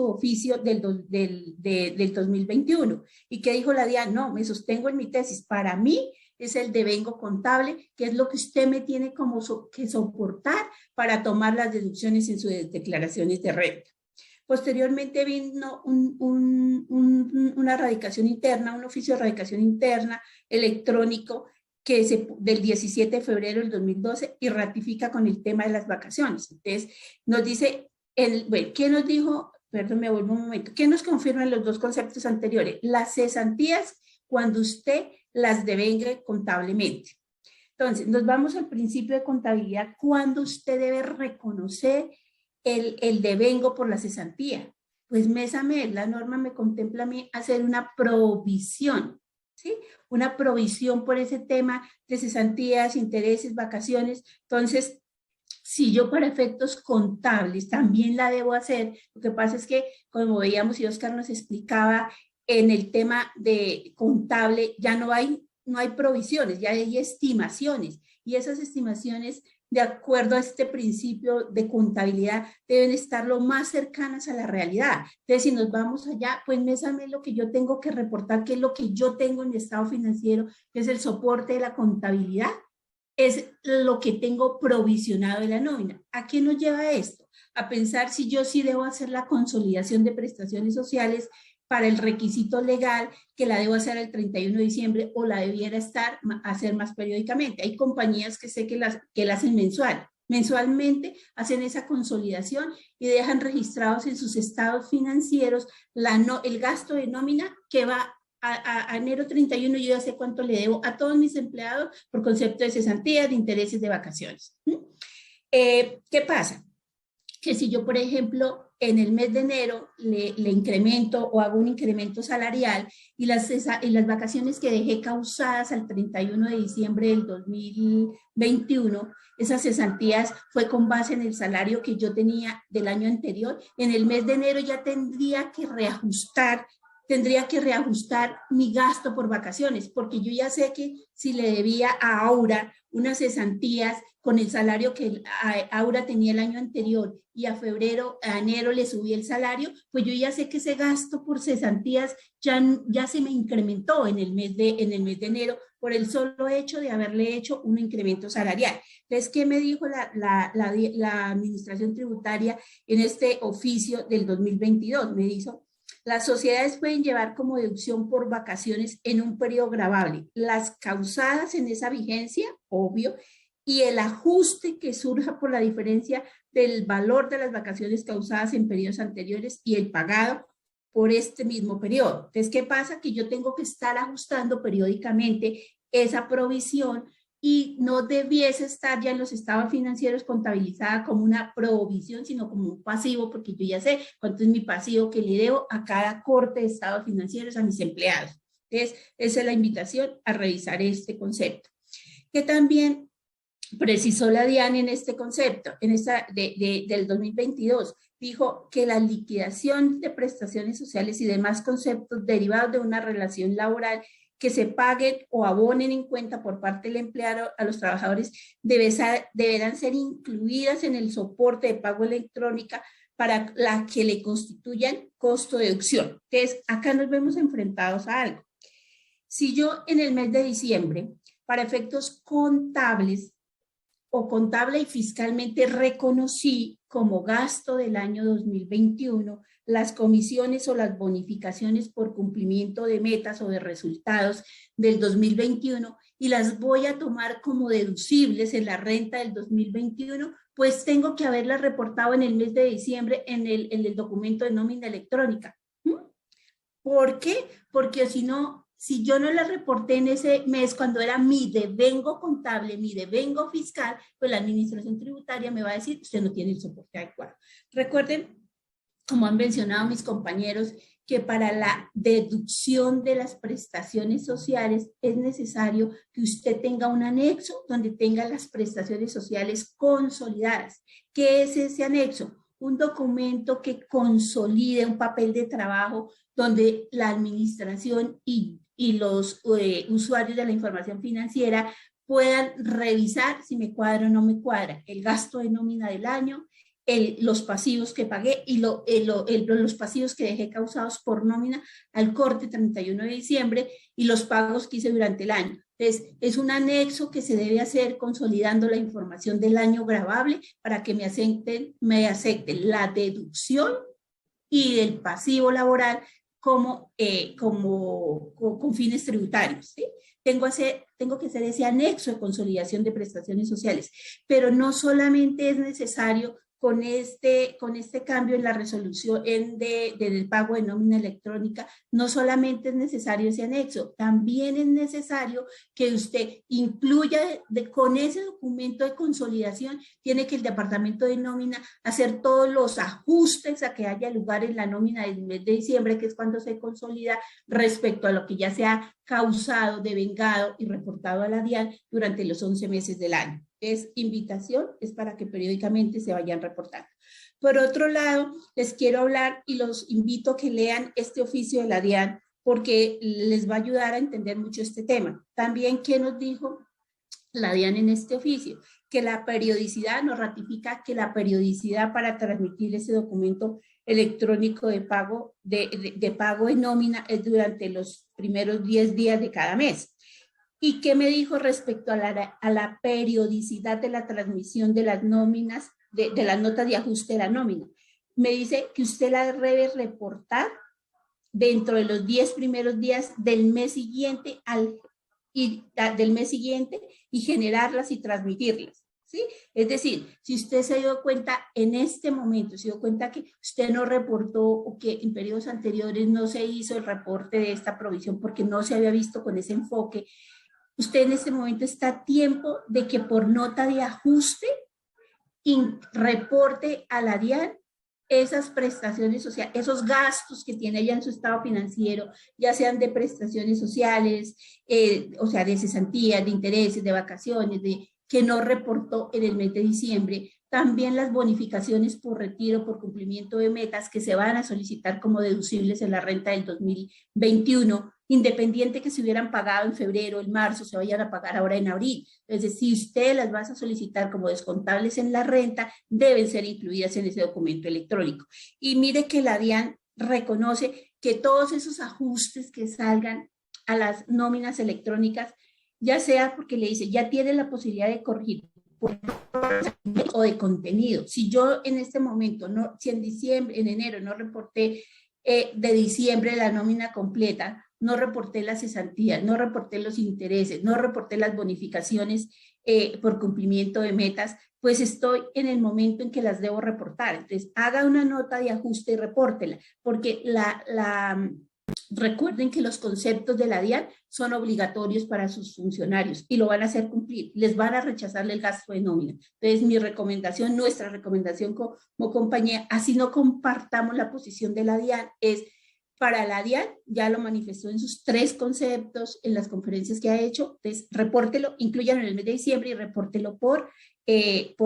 oficio del 2021. ¿Y qué dijo la DIAN? No, me sostengo en mi tesis. Para mí es el devengo contable, que es lo que usted me tiene como que soportar para tomar las deducciones en sus declaraciones de renta. Posteriormente vino una radicación interna, un oficio de radicación interna electrónico del 17 de febrero del 2012 y ratifica con el tema de las vacaciones. Entonces, nos dice, ¿qué nos dijo perdón, me vuelvo un momento. ¿Qué nos confirman los dos conceptos anteriores? Las cesantías cuando usted las devengue contablemente. Entonces, nos vamos al principio de contabilidad, cuando usted debe reconocer el devengo por la cesantía. Pues mes a mes, la norma me contempla a mí hacer una provisión, ¿sí? Una provisión por ese tema de cesantías, intereses, vacaciones. Entonces, si yo para efectos contables también la debo hacer, lo que pasa es que, como veíamos y Oscar nos explicaba, en el tema de contable ya no hay provisiones, ya hay estimaciones, y esas estimaciones, de acuerdo a este principio de contabilidad, deben estar lo más cercanas a la realidad. Entonces, si nos vamos allá, pues mes a mes lo que yo tengo que reportar, que es lo que yo tengo en mi estado financiero, que es el soporte de la contabilidad, es lo que tengo provisionado de la nómina. ¿A qué nos lleva esto? A pensar si yo sí debo hacer la consolidación de prestaciones sociales para el requisito legal, que la debo hacer el 31 de diciembre o la debiera hacer más periódicamente. Hay compañías que sé que la hacen mensualmente hacen esa consolidación y dejan registrados en sus estados financieros el gasto de nómina que va a enero 31. Yo ya sé cuánto le debo a todos mis empleados por concepto de cesantías, de intereses, de vacaciones. ¿Qué pasa? Que si yo, por ejemplo, en el mes de enero le incremento o hago un incremento salarial y las vacaciones que dejé causadas al 31 de diciembre del 2021, esas cesantías fue con base en el salario que yo tenía del año anterior, en el mes de enero ya tendría que reajustar mi gasto por vacaciones, porque yo ya sé que si le debía a Aura unas cesantías con el salario que Aura tenía el año anterior y a enero le subí el salario, pues yo ya sé que ese gasto por cesantías ya se me incrementó en el mes de enero por el solo hecho de haberle hecho un incremento salarial. Entonces, ¿qué me dijo la Administración Tributaria en este oficio del 2022? Me dijo: las sociedades pueden llevar como deducción por vacaciones en un periodo gravable las causadas en esa vigencia, obvio, y el ajuste que surja por la diferencia del valor de las vacaciones causadas en periodos anteriores y el pagado por este mismo periodo. Entonces, ¿qué pasa? Que yo tengo que estar ajustando periódicamente esa provisión y no debiese estar ya en los estados financieros contabilizada como una provisión, sino como un pasivo, porque yo ya sé cuánto es mi pasivo que le debo a cada corte de estados financieros a mis empleados. Entonces, esa es la invitación a revisar este concepto. Que también precisó la DIAN en este concepto, en del 2022, dijo que la liquidación de prestaciones sociales y demás conceptos derivados de una relación laboral que se paguen o abonen en cuenta por parte del empleado a los trabajadores deberán ser incluidas en el soporte de pago electrónica para la que le constituyan costo de deducción. Entonces, acá nos vemos enfrentados a algo. Si yo en el mes de diciembre, para efectos contables o contable y fiscalmente reconocí como gasto del año 2021 las comisiones o las bonificaciones por cumplimiento de metas o de resultados del 2021 y las voy a tomar como deducibles en la renta del 2021, pues tengo que haberlas reportado en el mes de diciembre en el documento de nómina electrónica. ¿Por qué? Porque si yo no la reporté en ese mes cuando era mi devengo contable, mi devengo fiscal, pues la Administración Tributaria me va a decir: usted no tiene el soporte adecuado. Recuerden, como han mencionado mis compañeros, que para la deducción de las prestaciones sociales es necesario que usted tenga un anexo donde tenga las prestaciones sociales consolidadas. ¿Qué es ese anexo? Un documento que consolide un papel de trabajo donde la administración y los usuarios de la información financiera puedan revisar si me cuadra o no me cuadra el gasto de nómina del año, los pasivos que pagué y los pasivos que dejé causados por nómina al corte 31 de diciembre y los pagos que hice durante el año. Entonces, es un anexo que se debe hacer consolidando la información del año gravable para que me acepten la deducción y el pasivo laboral con fines tributarios, ¿sí? Tengo que hacer ese anexo de consolidación de prestaciones sociales, pero no solamente es necesario con este cambio en la resolución del pago de nómina electrónica, no solamente es necesario ese anexo, también es necesario que usted incluya con ese documento de consolidación, tiene que el departamento de nómina hacer todos los ajustes a que haya lugar en la nómina del mes de diciembre, que es cuando se consolida respecto a lo que ya se ha causado, devengado y reportado a la DIAN durante los 11 meses del año. Es invitación, es para que periódicamente se vayan reportando. Por otro lado, les quiero hablar y los invito a que lean este oficio de la DIAN porque les va a ayudar a entender mucho este tema. También, ¿qué nos dijo la DIAN en este oficio? Que la periodicidad, nos ratifica que la periodicidad para transmitir ese documento electrónico de pago de nómina es durante los primeros 10 días de cada mes. ¿Y qué me dijo respecto a la periodicidad de la transmisión de las nóminas, de las notas de ajuste de la nómina? Me dice que usted la debe reportar dentro de los 10 primeros días del mes siguiente y generarlas y transmitirlas, ¿sí? Es decir, si usted se dio cuenta en este momento, se dio cuenta que usted no reportó o que en periodos anteriores no se hizo el reporte de esta provisión porque no se había visto con ese enfoque, usted en este momento está a tiempo de que por nota de ajuste reporte a la DIAN esas prestaciones sociales, esos gastos que tiene ella en su estado financiero, ya sean de prestaciones sociales, o sea, de cesantías, de intereses, de vacaciones, que no reportó en el mes de diciembre. También las bonificaciones por retiro, por cumplimiento de metas que se van a solicitar como deducibles en la renta del 2021, independiente que se hubieran pagado en febrero, en marzo, se vayan a pagar ahora en abril. Entonces, si usted las va a solicitar como descontables en la renta, deben ser incluidas en ese documento electrónico. Y mire que la DIAN reconoce que todos esos ajustes que salgan a las nóminas electrónicas, ya sea porque le dice, ya tiene la posibilidad de corregir o de contenido. Si yo en este momento, si en enero no reporté de diciembre la nómina completa, no reporté las cesantías, no reporté los intereses, no reporté las bonificaciones por cumplimiento de metas, pues estoy en el momento en que las debo reportar. Entonces, haga una nota de ajuste y repórtela, porque recuerden que los conceptos de la DIAN son obligatorios para sus funcionarios y lo van a hacer cumplir. Les van a rechazarle el gasto de nómina. Entonces, mi recomendación, nuestra recomendación como compañía, así no compartamos la posición de la DIAN, es para la DIAN, ya lo manifestó en sus 3 conceptos en las conferencias que ha hecho, entonces repórtelo, incluyan en el mes de diciembre y repórtelo por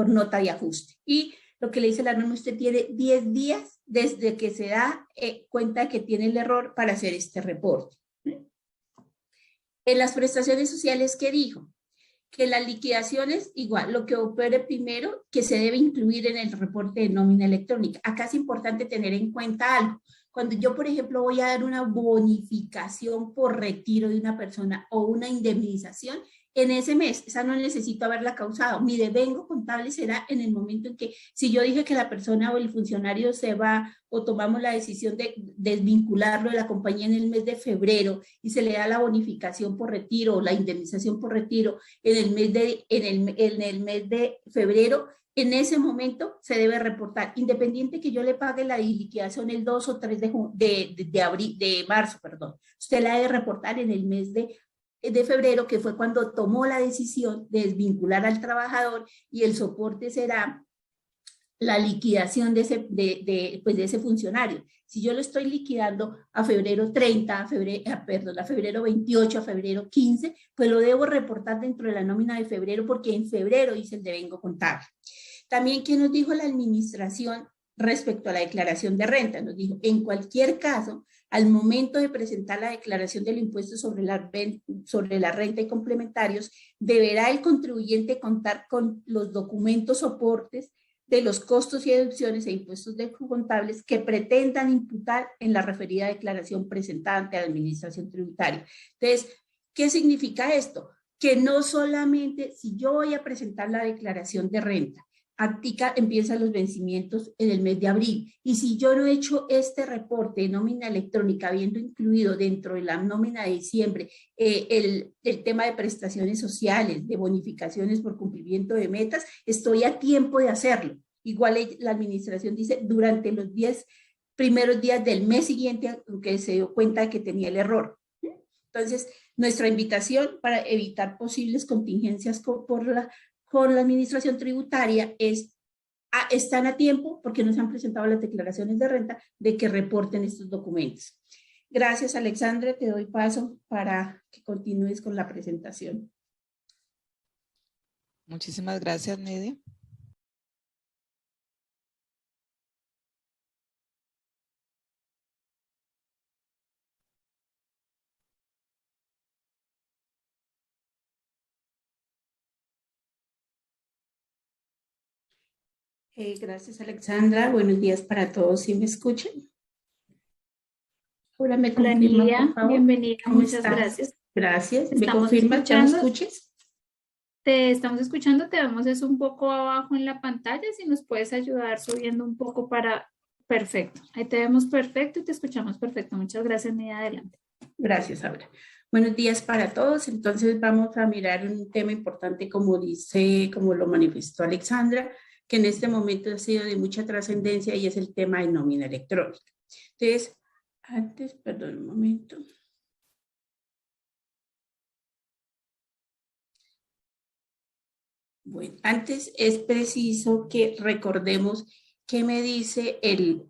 nota de ajuste. Y lo que le dice la norma, usted tiene 10 días desde que se da cuenta que tiene el error para hacer este reporte. En las prestaciones sociales, ¿qué dijo? Que las liquidaciones, igual, lo que opere primero, que se debe incluir en el reporte de nómina electrónica. Acá es importante tener en cuenta algo. Cuando yo, por ejemplo, voy a dar una bonificación por retiro de una persona o una indemnización, en ese mes, esa no necesito haberla causado. Mi devengo contable será en el momento en que, si yo dije que la persona o el funcionario se va o tomamos la decisión de desvincularlo de la compañía en el mes de febrero y se le da la bonificación por retiro o la indemnización por retiro en el mes de febrero, en ese momento se debe reportar, independiente que yo le pague la liquidación el 2 o 3 de marzo, perdón. Usted la debe reportar en el mes de febrero, que fue cuando tomó la decisión de desvincular al trabajador, y el soporte será la liquidación de ese funcionario. Si yo lo estoy liquidando a febrero 30, a febrero 28, a febrero 15, pues lo debo reportar dentro de la nómina de febrero, porque en febrero hice el devengo contable. También, ¿qué nos dijo la administración respecto a la declaración de renta? Nos dijo, en cualquier caso, al momento de presentar la declaración del impuesto sobre la renta y complementarios, deberá el contribuyente contar con los documentos soportes de los costos y deducciones e impuestos contables que pretendan imputar en la referida declaración presentada ante la Administración Tributaria. Entonces, ¿qué significa esto? Que no solamente si yo voy a presentar la declaración de renta, empiezan los vencimientos en el mes de abril. Y si yo no he hecho este reporte de nómina electrónica, habiendo incluido dentro de la nómina de diciembre el tema de prestaciones sociales, de bonificaciones por cumplimiento de metas, estoy a tiempo de hacerlo. igual la administración dice durante los 10 primeros días del mes siguiente, aunque se dio cuenta de que tenía el error. Entonces, nuestra invitación para evitar posibles contingencias con la administración tributaria es, están a tiempo, porque no se han presentado las declaraciones de renta, de que reporten estos documentos. Gracias, Alexandra. Te doy paso para que continúes con la presentación. Muchísimas gracias, Nidia. Gracias, Alexandra. Buenos días para todos. ¿Sí me escuchan? Hola, ¿me confirman, por favor? Bienvenida, muchas estás? Gracias. Gracias. ¿Me confirmas? ¿Ya me escuchas? Te estamos escuchando, te vemos es un poco abajo en la pantalla, si nos puedes ayudar subiendo un poco para... Perfecto, ahí te vemos perfecto y te escuchamos perfecto. Muchas gracias, Nidia, adelante. Gracias, Aura. Buenos días para todos. Entonces vamos a mirar un tema importante, como lo manifestó Alexandra, que en este momento ha sido de mucha trascendencia y es el tema de nómina electrónica. Entonces, perdón un momento. Bueno, antes es preciso que recordemos qué me dice el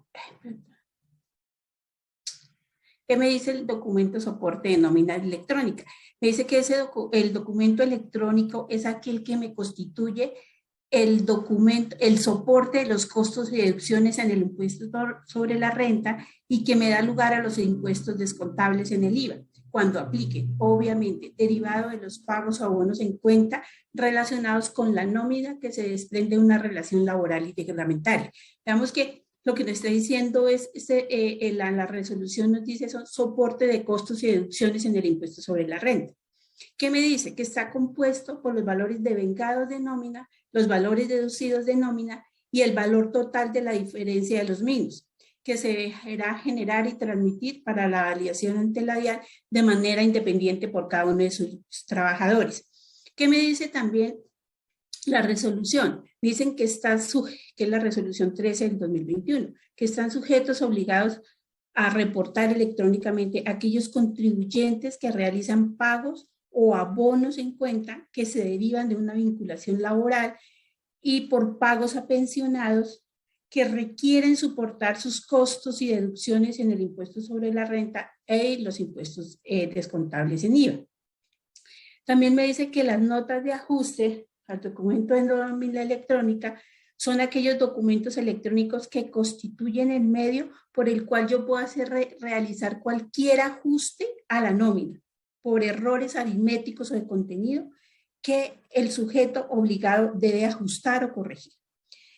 documento soporte de nómina electrónica. Me dice que el documento electrónico es aquel que me constituye el soporte de los costos y deducciones en el impuesto sobre la renta y que me da lugar a los impuestos descontables en el IVA, cuando aplique, obviamente, derivado de los pagos o abonos en cuenta relacionados con la nómina que se desprende de una relación laboral y reglamentaria. Veamos que lo que nos está diciendo es, la resolución nos dice son soporte de costos y deducciones en el impuesto sobre la renta. ¿Qué me dice? Que está compuesto por los valores devengados de nómina, los valores deducidos de nómina y el valor total de la diferencia de los mismos, que se deberá generar y transmitir para la validación ante la DIAN de manera independiente por cada uno de sus trabajadores. ¿Qué me dice también la resolución? Dicen que es la resolución 13 del 2021, que están sujetos obligados a reportar electrónicamente aquellos contribuyentes que realizan pagos o abonos en cuenta que se derivan de una vinculación laboral y por pagos a pensionados que requieren soportar sus costos y deducciones en el impuesto sobre la renta y los impuestos descontables en IVA. También me dice que las notas de ajuste al documento de nómina electrónica son aquellos documentos electrónicos que constituyen el medio por el cual yo puedo realizar cualquier ajuste a la nómina por errores aritméticos o de contenido que el sujeto obligado debe ajustar o corregir.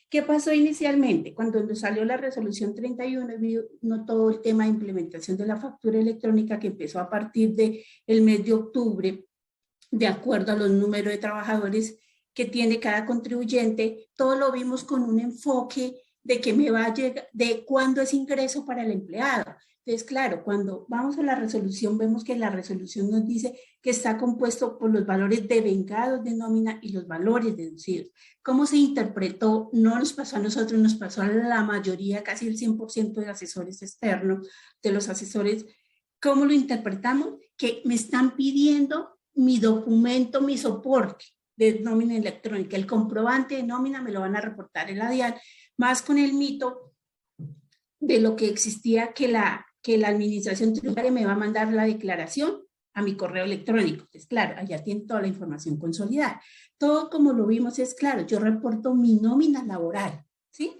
¿Qué pasó inicialmente? Cuando nos salió la resolución 31, vino todo el tema de implementación de la factura electrónica que empezó a partir del mes de octubre, de acuerdo a los números de trabajadores que tiene cada contribuyente. Todo lo vimos con un enfoque de que me va a llegar, de cuándo es ingreso para el empleado. Entonces, claro, cuando vamos a la resolución, vemos que la resolución nos dice que está compuesto por los valores devengados de nómina y los valores deducidos. ¿Cómo se interpretó? No nos pasó a nosotros, nos pasó a la mayoría, casi el 100% de asesores externos, de los asesores. ¿Cómo lo interpretamos? Que me están pidiendo mi documento, mi soporte de nómina electrónica. El comprobante de nómina me lo van a reportar en la DIAN, más con el mito de lo que existía que la administración tributaria me va a mandar la declaración a mi correo electrónico. Es claro, allá tiene toda la información consolidada. Todo como lo vimos es claro, yo reporto mi nómina laboral, ¿sí?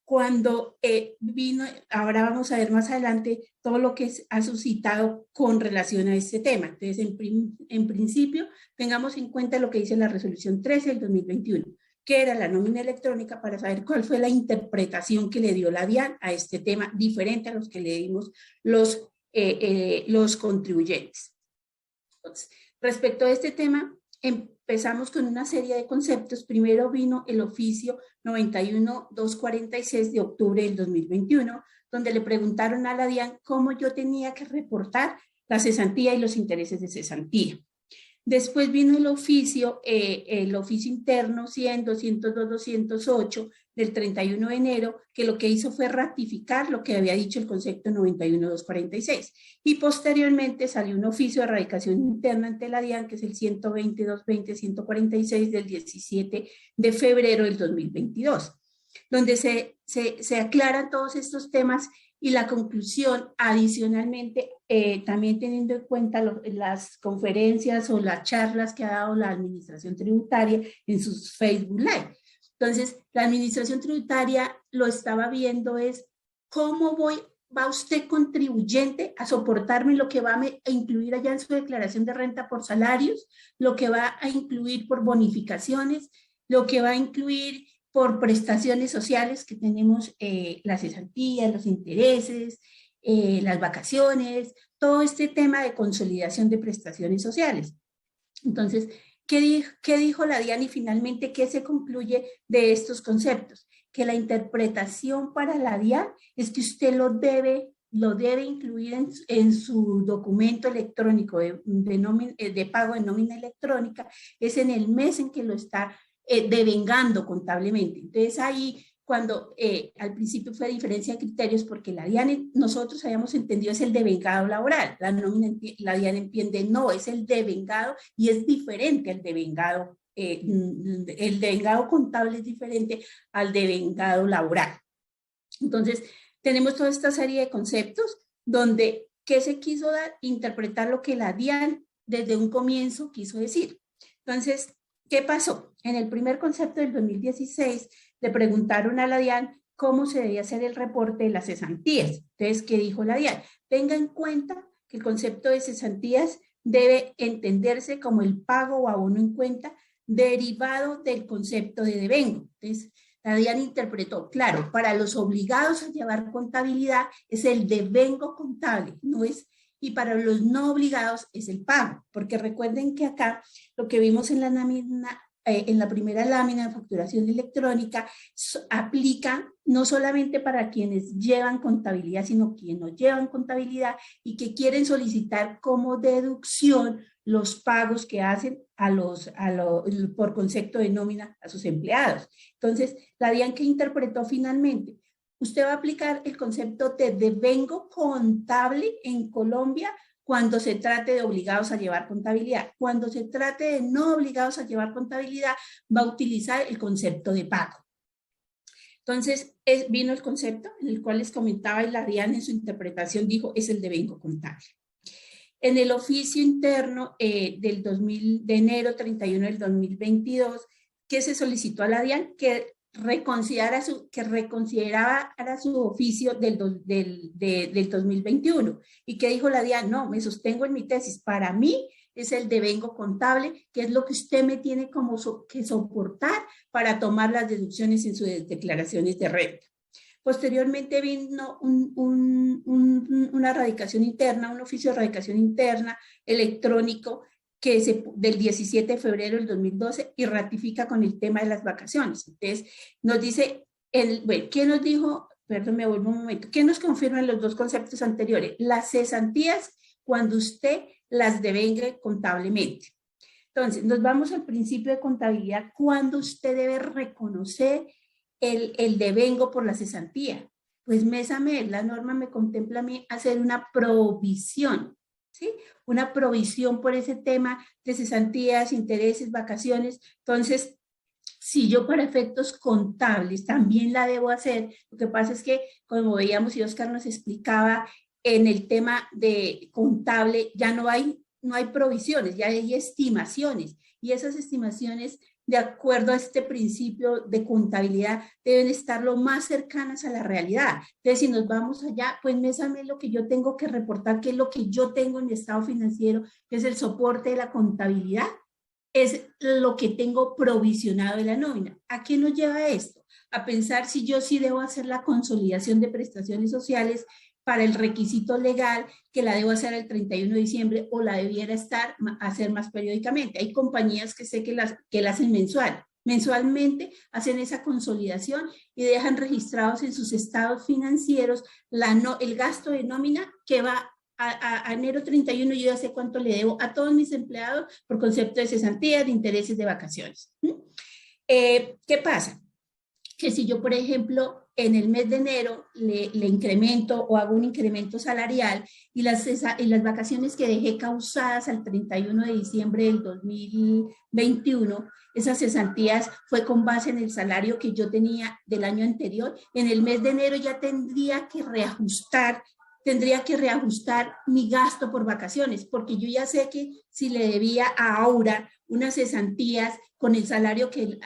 Cuando vino, ahora vamos a ver más adelante todo lo que ha suscitado con relación a este tema. Entonces, en principio, tengamos en cuenta lo que dice la resolución 13 del 2021, que era la nómina electrónica, para saber cuál fue la interpretación que le dio la DIAN a este tema, diferente a los que le dimos los contribuyentes. Entonces, respecto a este tema, empezamos con una serie de conceptos. Primero vino el oficio 91-246 de octubre del 2021, donde le preguntaron a la DIAN cómo yo tenía que reportar la cesantía y los intereses de cesantía. Después vino el oficio interno 100, 202, 208 del 31 de enero, que lo que hizo fue ratificar lo que había dicho el concepto 91.246. Y posteriormente salió un oficio de erradicación interna ante la DIAN, que es el 120, 220, 146 del 17 de febrero del 2022, donde se aclaran todos estos temas. Y la conclusión, adicionalmente, también teniendo en cuenta las conferencias o las charlas que ha dado la Administración Tributaria en sus Facebook Live. Entonces, la Administración Tributaria lo estaba viendo es cómo va usted contribuyente a soportarme lo que va a incluir allá en su declaración de renta por salarios, lo que va a incluir por bonificaciones, lo que va a incluir por prestaciones sociales que tenemos, las cesantías, los intereses, las vacaciones, todo este tema de consolidación de prestaciones sociales. Entonces, ¿qué dijo la DIAN y finalmente qué se concluye de estos conceptos? Que la interpretación para la DIAN es que usted lo debe incluir en su documento electrónico de pago de nómina electrónica, es en el mes en que lo está devengando contablemente. Entonces ahí, cuando al principio fue diferencia de criterios, porque la DIAN, nosotros habíamos entendido es el devengado laboral, la DIAN entiende no, es el devengado y es diferente al devengado, el devengado contable es diferente al devengado laboral. Entonces, tenemos toda esta serie de conceptos donde, ¿qué se quiso dar? Interpretar lo que la DIAN desde un comienzo quiso decir. Entonces, ¿qué pasó? En el primer concepto del 2016 le preguntaron a la DIAN cómo se debía hacer el reporte de las cesantías. Entonces, ¿qué dijo la DIAN? Tenga en cuenta que el concepto de cesantías debe entenderse como el pago o abono en cuenta derivado del concepto de devengo. Entonces, la DIAN interpretó, claro, para los obligados a llevar contabilidad es el devengo contable, no es, y para los no obligados es el pago, porque recuerden que acá lo que vimos en la primera lámina de facturación electrónica aplica no solamente para quienes llevan contabilidad, sino quienes no llevan contabilidad y que quieren solicitar como deducción los pagos que hacen por concepto de nómina a sus empleados. Entonces, la DIAN que interpretó finalmente, usted va a aplicar el concepto de devengo contable en Colombia cuando se trate de obligados a llevar contabilidad. Cuando se trate de no obligados a llevar contabilidad, va a utilizar el concepto de pago. Entonces, vino el concepto en el cual les comentaba y la DIAN en su interpretación dijo, es el devengo contable. En el oficio interno de enero 31 del 2022, ¿qué se solicitó a la DIAN? Que reconsiderara su oficio del 2021. ¿Y qué dijo la DIAN? No, me sostengo en mi tesis. Para mí es el devengo contable, que es lo que usted me tiene como que soportar para tomar las deducciones en sus declaraciones de renta. Posteriormente vino una radicación interna, un oficio de radicación interna electrónico del 17 de febrero del 2012 y ratifica con el tema de las vacaciones. Entonces, nos dice, ¿qué nos dijo? Perdón, me vuelvo un momento. ¿Qué nos confirman los dos conceptos anteriores? Las cesantías cuando usted las devengue contablemente. Entonces, nos vamos al principio de contabilidad, cuando usted debe reconocer el devengo por la cesantía. Pues mes a mes, la norma me contempla a mí hacer una provisión, ¿sí? Una provisión por ese tema de cesantías, intereses, vacaciones. Entonces, si yo para efectos contables también la debo hacer, lo que pasa es que, como veíamos y Oscar nos explicaba, en el tema de contable ya no hay provisiones, ya hay estimaciones, y esas estimaciones, de acuerdo a este principio de contabilidad, deben estar lo más cercanas a la realidad. Entonces, si nos vamos allá, pues mes a mes lo que yo tengo que reportar, que es lo que yo tengo en mi estado financiero, que es el soporte de la contabilidad, es lo que tengo provisionado de la nómina. ¿A qué nos lleva esto? A pensar si yo sí debo hacer la consolidación de prestaciones sociales para el requisito legal, que la debo hacer el 31 de diciembre o la debiera hacer más periódicamente. Hay compañías que sé que la hacen mensualmente hacen esa consolidación y dejan registrados en sus estados financieros el gasto de nómina que va a enero 31 yo ya sé cuánto le debo a todos mis empleados por concepto de cesantía, de intereses de vacaciones. ¿Qué pasa? Que si yo, por ejemplo, en el mes de enero le incremento o hago un incremento salarial y las vacaciones que dejé causadas al 31 de diciembre del 2021, esas cesantías fue con base en el salario que yo tenía del año anterior, en el mes de enero ya tendría que reajustar mi gasto por vacaciones, porque yo ya sé que si le debía a Aura unas cesantías con el salario que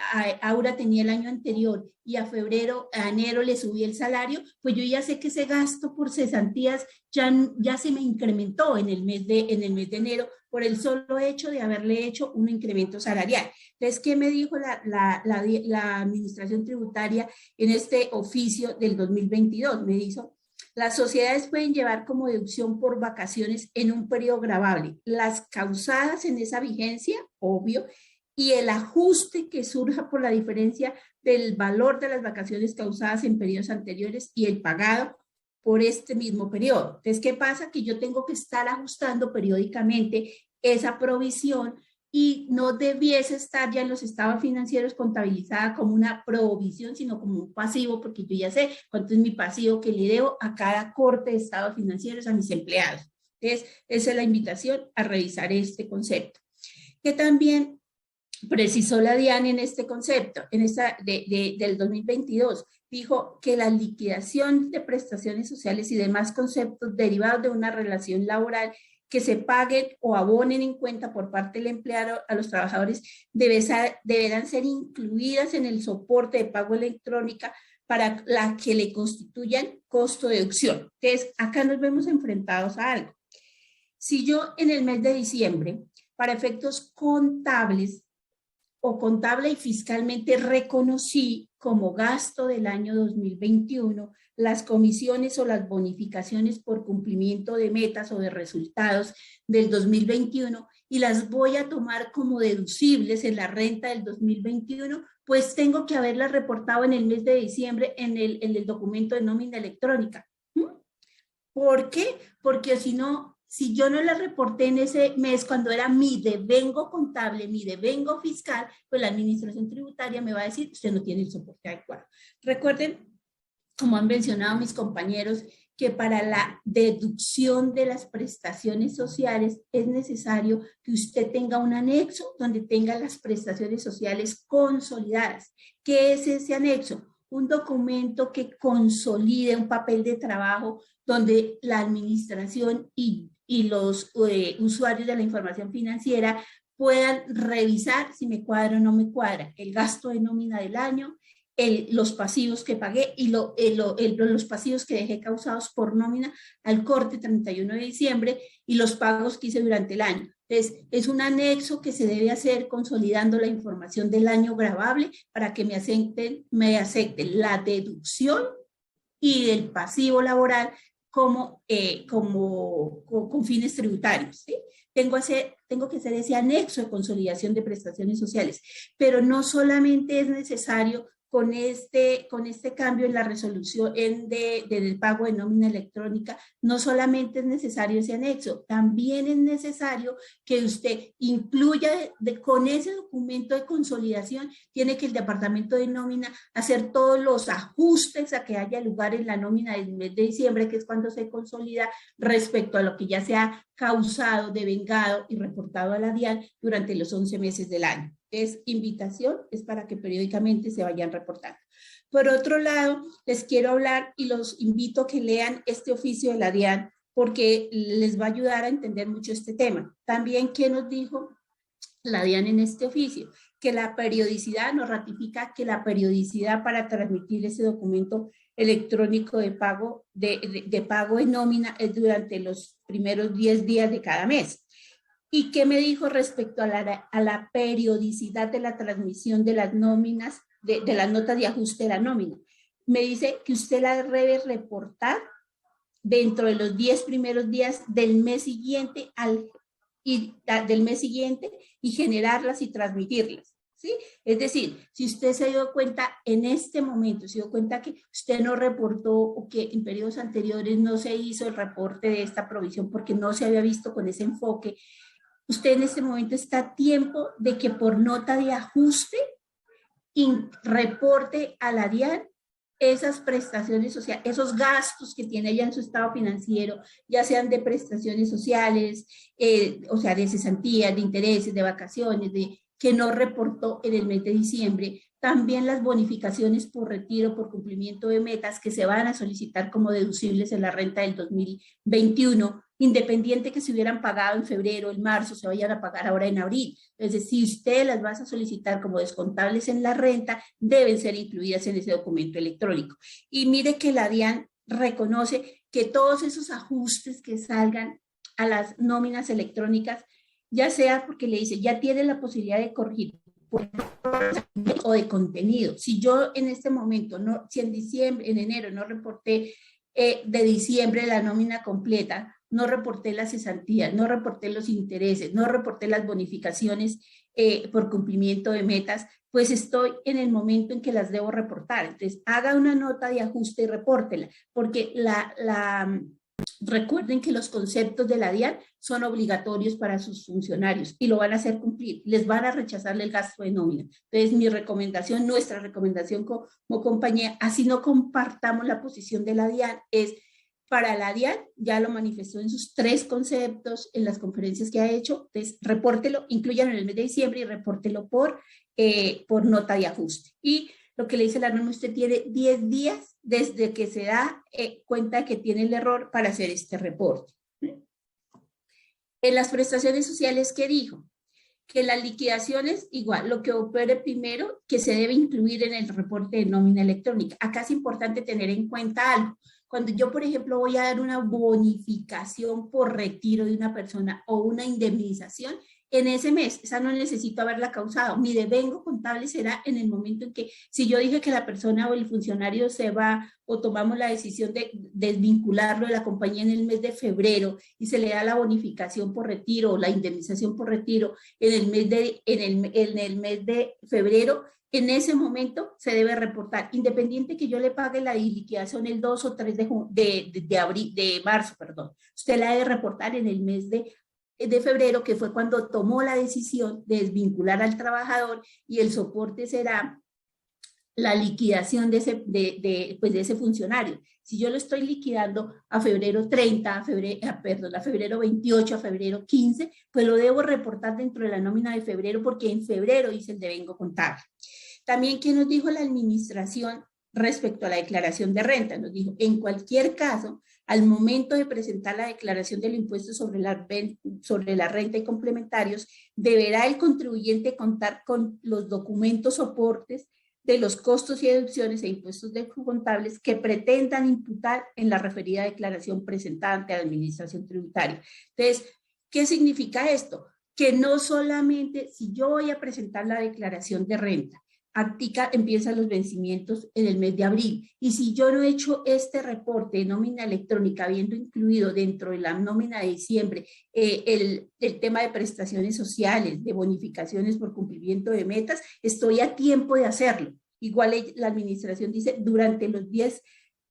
Aura tenía el año anterior y a enero le subí el salario, pues yo ya sé que ese gasto por cesantías ya se me incrementó en el mes de enero por el solo hecho de haberle hecho un incremento salarial. Entonces, ¿qué me dijo la Administración Tributaria en este oficio del 2022? Me dijo: las sociedades pueden llevar como deducción por vacaciones en un periodo gravable las causadas en esa vigencia, obvio, y el ajuste que surja por la diferencia del valor de las vacaciones causadas en periodos anteriores y el pagado por este mismo periodo. Entonces, ¿qué pasa? Que yo tengo que estar ajustando periódicamente esa provisión y no debiese estar ya en los estados financieros contabilizada como una provisión, sino como un pasivo, porque yo ya sé cuánto es mi pasivo que le debo a cada corte de estados financieros a mis empleados. Entonces, esa es la invitación a revisar este concepto. Que también precisó la DIAN en este concepto, del 2022, dijo que la liquidación de prestaciones sociales y demás conceptos derivados de una relación laboral que se paguen o abonen en cuenta por parte del empleado a los trabajadores deberán ser incluidas en el soporte de pago electrónica para la que le constituyan costo de deducción. Entonces, acá nos vemos enfrentados a algo. Si yo en el mes de diciembre, para efectos contables o contable y fiscalmente reconocí como gasto del año 2021 las comisiones o las bonificaciones por cumplimiento de metas o de resultados del 2021 y las voy a tomar como deducibles en la renta del 2021, pues tengo que haberlas reportado en el mes de diciembre en el documento de nómina electrónica. ¿Por qué? Porque si no, si yo no la reporté en ese mes cuando era mi devengo contable, mi devengo fiscal, pues la administración tributaria me va a decir, usted no tiene el soporte adecuado. Recuerden, como han mencionado mis compañeros, que para la deducción de las prestaciones sociales es necesario que usted tenga un anexo donde tenga las prestaciones sociales consolidadas. ¿Qué es ese anexo? Un documento que consolide un papel de trabajo donde la administración y los usuarios de la información financiera puedan revisar si me cuadra o no me cuadra el gasto de nómina del año, los pasivos que pagué y los pasivos que dejé causados por nómina al corte 31 de diciembre y los pagos que hice durante el año. Entonces, es un anexo que se debe hacer consolidando la información del año gravable para que me acepten la deducción y el pasivo laboral con fines tributarios, ¿sí? Tengo que hacer ese anexo de consolidación de prestaciones sociales, pero no solamente es necesario con este cambio en la resolución del pago de nómina electrónica, no solamente es necesario ese anexo, también es necesario que usted incluya con ese documento de consolidación, tiene que el departamento de nómina hacer todos los ajustes a que haya lugar en la nómina del mes de diciembre, que es cuando se consolida respecto a lo que ya se ha causado, devengado y reportado a la DIAN durante los 11 meses del año. Es invitación, es para que periódicamente se vayan reportando. Por otro lado, les quiero hablar y los invito a que lean este oficio de la DIAN porque les va a ayudar a entender mucho este tema. También, ¿qué nos dijo la DIAN en este oficio? Que la periodicidad, nos ratifica que la periodicidad para transmitir ese documento electrónico de pago de nómina es durante los primeros 10 días de cada mes. ¿Y qué me dijo respecto a la periodicidad de la transmisión de las nóminas, de las notas de ajuste de la nómina? Me dice que usted la debe reportar dentro de los 10 primeros días del mes siguiente y generarlas y transmitirlas, ¿sí? Es decir, si usted se dio cuenta en este momento, se dio cuenta que usted no reportó o que en periodos anteriores no se hizo el reporte de esta provisión porque no se había visto con ese enfoque, usted en este momento está a tiempo de que por nota de ajuste reporte a la DIAN esas prestaciones sociales, esos gastos que tiene ella en su estado financiero, ya sean de prestaciones sociales, o sea, de cesantías, de intereses, de vacaciones, que no reportó en el mes de diciembre. También las bonificaciones por retiro, por cumplimiento de metas que se van a solicitar como deducibles en la renta del 2021, independiente que se hubieran pagado en febrero, en marzo, se vayan a pagar ahora en abril. Entonces, si usted las va a solicitar como descontables en la renta, deben ser incluidas en ese documento electrónico. Y mire que la DIAN reconoce que todos esos ajustes que salgan a las nóminas electrónicas, ya sea porque le dice, ya tiene la posibilidad de corregir o de contenido. Si yo en este momento, no, si en diciembre, en enero no reporté de diciembre la nómina completa, no reporté las cesantías, no reporté los intereses, no reporté las bonificaciones por cumplimiento de metas, pues estoy en el momento en que las debo reportar. Entonces, haga una nota de ajuste y repórtela, porque recuerden que los conceptos de la DIAN son obligatorios para sus funcionarios y lo van a hacer cumplir, les van a rechazarle el gasto de nómina. Entonces, mi recomendación, nuestra recomendación como compañía, así no compartamos la posición de la DIAN, es para la DIAN, ya lo manifestó en sus 3 conceptos, en las conferencias que ha hecho, entonces repórtelo, incluyan en el mes de diciembre y repórtelo por nota de ajuste. Y lo que le dice la norma, usted tiene 10 días desde que se da cuenta que tiene el error para hacer este reporte. En las prestaciones sociales, ¿qué dijo? Que las liquidaciones, igual, lo que opere primero, que se debe incluir en el reporte de nómina electrónica. Acá es importante tener en cuenta algo. Cuando yo, por ejemplo, voy a dar una bonificación por retiro de una persona o una indemnización, en ese mes, esa no necesito haberla causado. Mi devengo contable será en el momento en que, si yo dije que la persona o el funcionario se va o tomamos la decisión de desvincularlo de la compañía en el mes de febrero y se le da la bonificación por retiro o la indemnización por retiro en el mes de febrero, en ese momento se debe reportar, independiente que yo le pague la liquidación el 2 o 3 de marzo, perdón. Usted la debe reportar en el mes de febrero, que fue cuando tomó la decisión de desvincular al trabajador, y el soporte será la liquidación de ese funcionario. Si yo lo estoy liquidando a febrero 30, a febrero 28, a febrero 15, pues lo debo reportar dentro de la nómina de febrero, porque en febrero hice el devengo contable. También, ¿qué nos dijo la administración respecto a la declaración de renta? Nos dijo, en cualquier caso, al momento de presentar la declaración del impuesto sobre la renta y complementarios, deberá el contribuyente contar con los documentos soportes de los costos y deducciones e impuestos contables que pretendan imputar en la referida declaración presentada ante la Administración Tributaria. Entonces, ¿qué significa esto? Que no solamente si yo voy a presentar la declaración de renta, Actica empieza los vencimientos en el mes de abril, y si yo no he hecho este reporte de nómina electrónica, habiendo incluido dentro de la nómina de diciembre el tema de prestaciones sociales, de bonificaciones por cumplimiento de metas, estoy a tiempo de hacerlo. Igual la administración dice durante los 10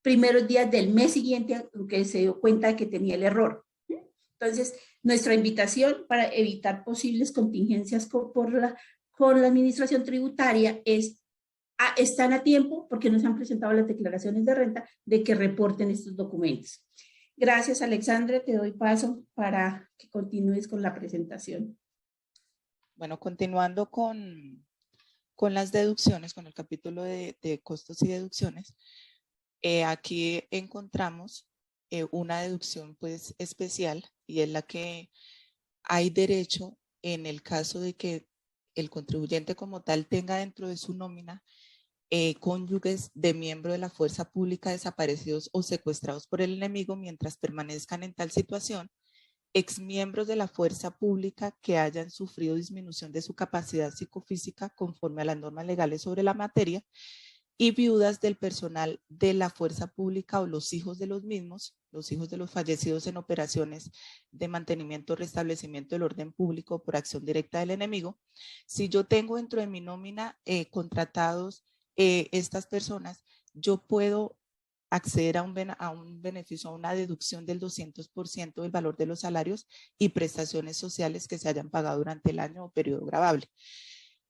primeros días del mes siguiente que se dio cuenta de que tenía el error. Entonces, nuestra invitación para evitar posibles contingencias con la administración tributaria están a tiempo, porque no se han presentado las declaraciones de renta, de que reporten estos documentos. Gracias, Alexandra. Te doy paso para que continúes con la presentación. Bueno, continuando con las deducciones, con el capítulo de costos y deducciones, aquí encontramos una deducción pues especial, y es la que hay derecho en el caso de que el contribuyente como tal tenga dentro de su nómina cónyuges de miembro de la fuerza pública desaparecidos o secuestrados por el enemigo mientras permanezcan en tal situación, exmiembros de la fuerza pública que hayan sufrido disminución de su capacidad psicofísica conforme a las normas legales sobre la materia, y viudas del personal de la fuerza pública o los hijos de los mismos, los hijos de los fallecidos en operaciones de mantenimiento o restablecimiento del orden público por acción directa del enemigo. Si yo tengo dentro de mi nómina contratados estas personas, yo puedo acceder a un beneficio, a una deducción del 200% del valor de los salarios y prestaciones sociales que se hayan pagado durante el año o periodo gravable.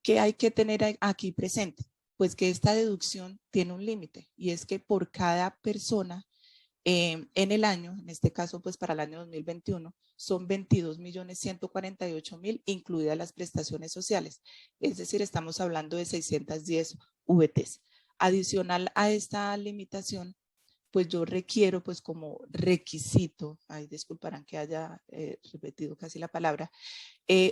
¿Qué hay que tener aquí presente? Pues que esta deducción tiene un límite y es que por cada persona en el año, en este caso pues para el año 2021, son 22.148.000 incluidas las prestaciones sociales. Es decir, estamos hablando de 610 VTs. Adicional a esta limitación, pues yo requiero pues como requisito, ay, disculparán que haya repetido casi la palabra,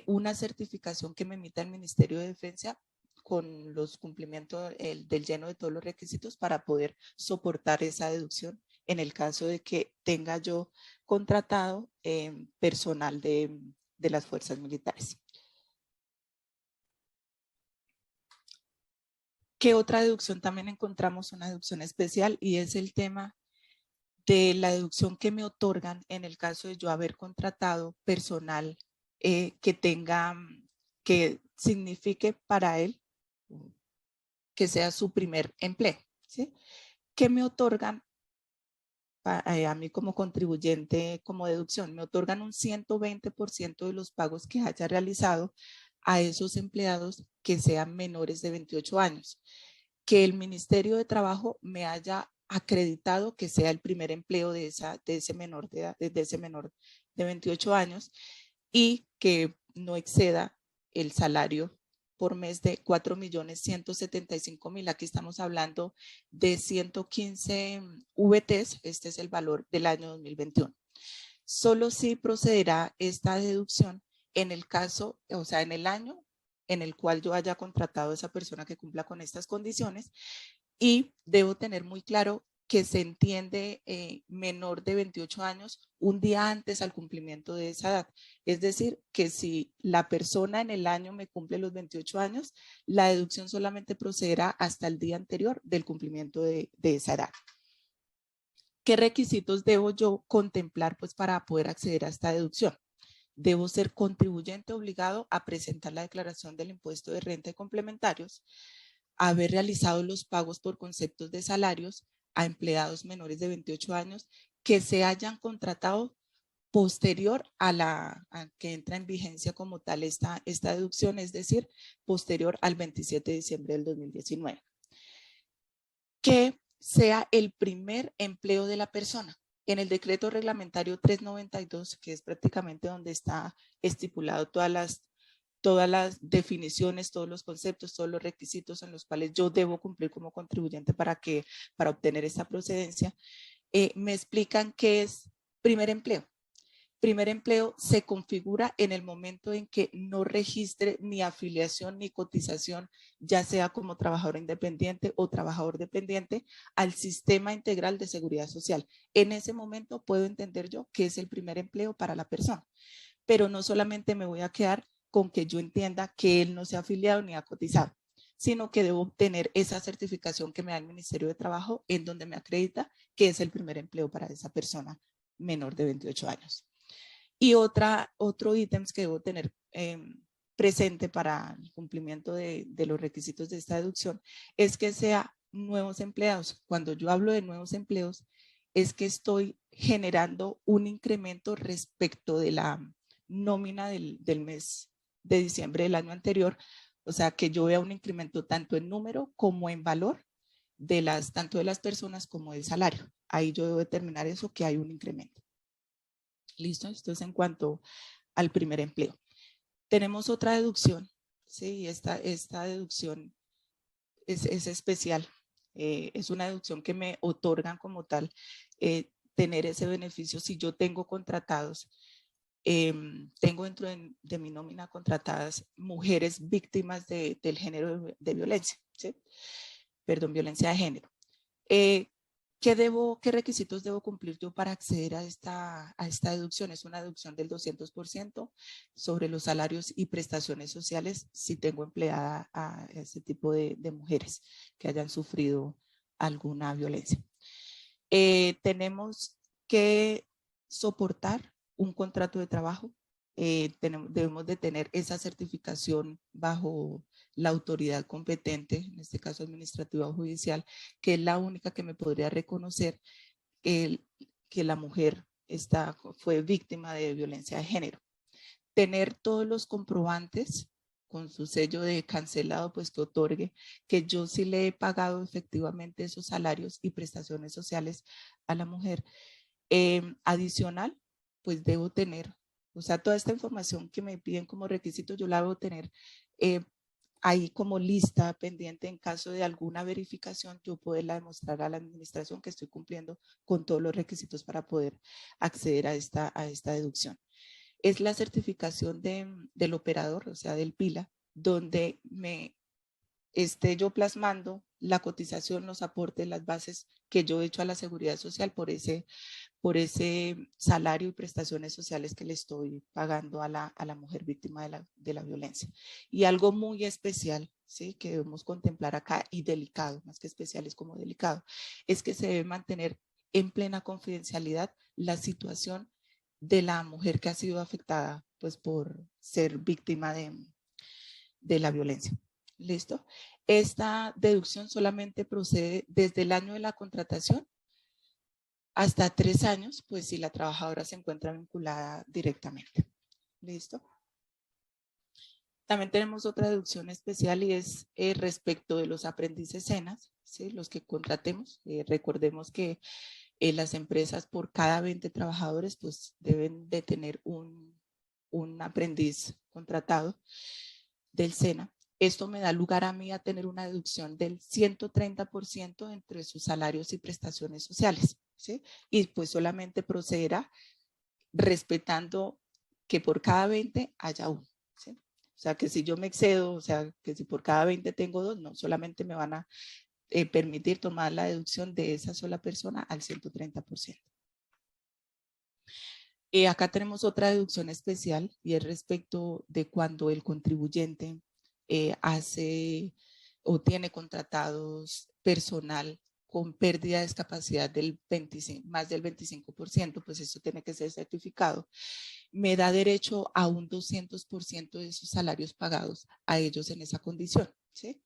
una certificación que me emita el Ministerio de Defensa con los cumplimientos del lleno de todos los requisitos para poder soportar esa deducción en el caso de que tenga yo contratado personal de las fuerzas militares. ¿Qué otra deducción también encontramos? Una deducción especial y es el tema de la deducción que me otorgan en el caso de yo haber contratado personal que signifique para él que sea su primer empleo, ¿sí? ¿Qué me otorgan a mí como contribuyente, como deducción? Me otorgan un 120% de los pagos que haya realizado a esos empleados que sean menores de 28 años. Que el Ministerio de Trabajo me haya acreditado que sea el primer empleo de ese menor de edad, de ese menor de 28 años y que no exceda el salario por mes de 4.175.000. Aquí estamos hablando de 115 VTs. Este es el valor del año 2021. Solo si procederá esta deducción en el caso, o sea, en el año en el cual yo haya contratado a esa persona que cumpla con estas condiciones, y debo tener muy claro que se entiende menor de 28 años un día antes al cumplimiento de esa edad. Es decir, que si la persona en el año me cumple los 28 años, la deducción solamente procederá hasta el día anterior del cumplimiento de esa edad. ¿Qué requisitos debo yo contemplar pues, para poder acceder a esta deducción? Debo ser contribuyente obligado a presentar la declaración del impuesto de renta y complementarios, haber realizado los pagos por conceptos de salarios a empleados menores de 28 años que se hayan contratado posterior a que entra en vigencia como tal esta deducción, es decir, posterior al 27 de diciembre del 2019. Que sea el primer empleo de la persona. En el decreto reglamentario 392, que es prácticamente donde está estipulado todas las definiciones, todos los conceptos, todos los requisitos en los cuales yo debo cumplir como contribuyente para obtener esta procedencia, me explican qué es primer empleo. Primer empleo se configura en el momento en que no registre ni afiliación ni cotización, ya sea como trabajador independiente o trabajador dependiente, al sistema integral de seguridad social. En ese momento puedo entender yo que es el primer empleo para la persona, pero no solamente me voy a quedar con que yo entienda que él no se ha afiliado ni ha cotizado, sino que debo obtener esa certificación que me da el Ministerio de Trabajo en donde me acredita que es el primer empleo para esa persona menor de 28 años. Y otro ítem que debo tener presente para el cumplimiento de los requisitos de esta deducción es que sea nuevos empleados. Cuando yo hablo de nuevos empleos, es que estoy generando un incremento respecto de la nómina del mes de diciembre del año anterior. O sea, que yo vea un incremento tanto en número como en valor tanto de las personas como del salario. Ahí yo debo determinar eso, que hay un incremento. Listo, esto es en cuanto al primer empleo. Tenemos otra deducción, ¿sí? Esta deducción es especial. Es una deducción que me otorgan como tal tener ese beneficio si yo tengo contratados, tengo dentro de mi nómina contratadas mujeres víctimas del género de violencia, ¿sí? Perdón, violencia de género. ¿Qué requisitos debo cumplir yo para acceder a esta deducción? Es una deducción del 200% sobre los salarios y prestaciones sociales si tengo empleada a ese tipo de mujeres que hayan sufrido alguna violencia. Tenemos que soportar un contrato de trabajo. Debemos de tener esa certificación bajo la autoridad competente, en este caso administrativa o judicial, que es la única que me podría reconocer que la mujer fue víctima de violencia de género. Tener todos los comprobantes con su sello de cancelado, pues que otorgue que yo sí le he pagado efectivamente esos salarios y prestaciones sociales a la mujer. Adicional, pues debo tener, o sea, toda esta información que me piden como requisito, yo la debo tener ahí como lista pendiente en caso de alguna verificación, yo poderla demostrar a la administración que estoy cumpliendo con todos los requisitos para poder acceder a esta deducción. Es la certificación del operador, o sea, del PILA, donde me esté yo plasmando la cotización, los aportes, las bases que yo he hecho a la seguridad social por ese salario y prestaciones sociales que le estoy pagando a la mujer víctima de la violencia. Y algo muy especial, ¿sí?, que debemos contemplar acá, y delicado, más que especial es como delicado, es que se debe mantener en plena confidencialidad la situación de la mujer que ha sido afectada pues por ser víctima de la violencia. ¿Listo? Esta deducción solamente procede desde el año de la contratación hasta 3 años, pues si la trabajadora se encuentra vinculada directamente. ¿Listo? También tenemos otra deducción especial y es respecto de los aprendices SENAS, ¿sí?, los que contratemos. Recordemos que las empresas por cada 20 trabajadores pues deben de tener un aprendiz contratado del SENA. Esto me da lugar a mí a tener una deducción del 130% entre sus salarios y prestaciones sociales, ¿sí? Y pues solamente procederá respetando que por cada 20 haya uno, ¿sí? O sea, que si yo me excedo, o sea, que si por cada 20 tengo 2, no, solamente me van a permitir tomar la deducción de esa sola persona al 130%. Acá tenemos otra deducción especial y es respecto de cuando el contribuyente hace o tiene contratados personal con pérdida de discapacidad del 25, más del 25%, pues eso tiene que ser certificado. Me da derecho a un 200% de sus salarios pagados a ellos en esa condición, ¿sí?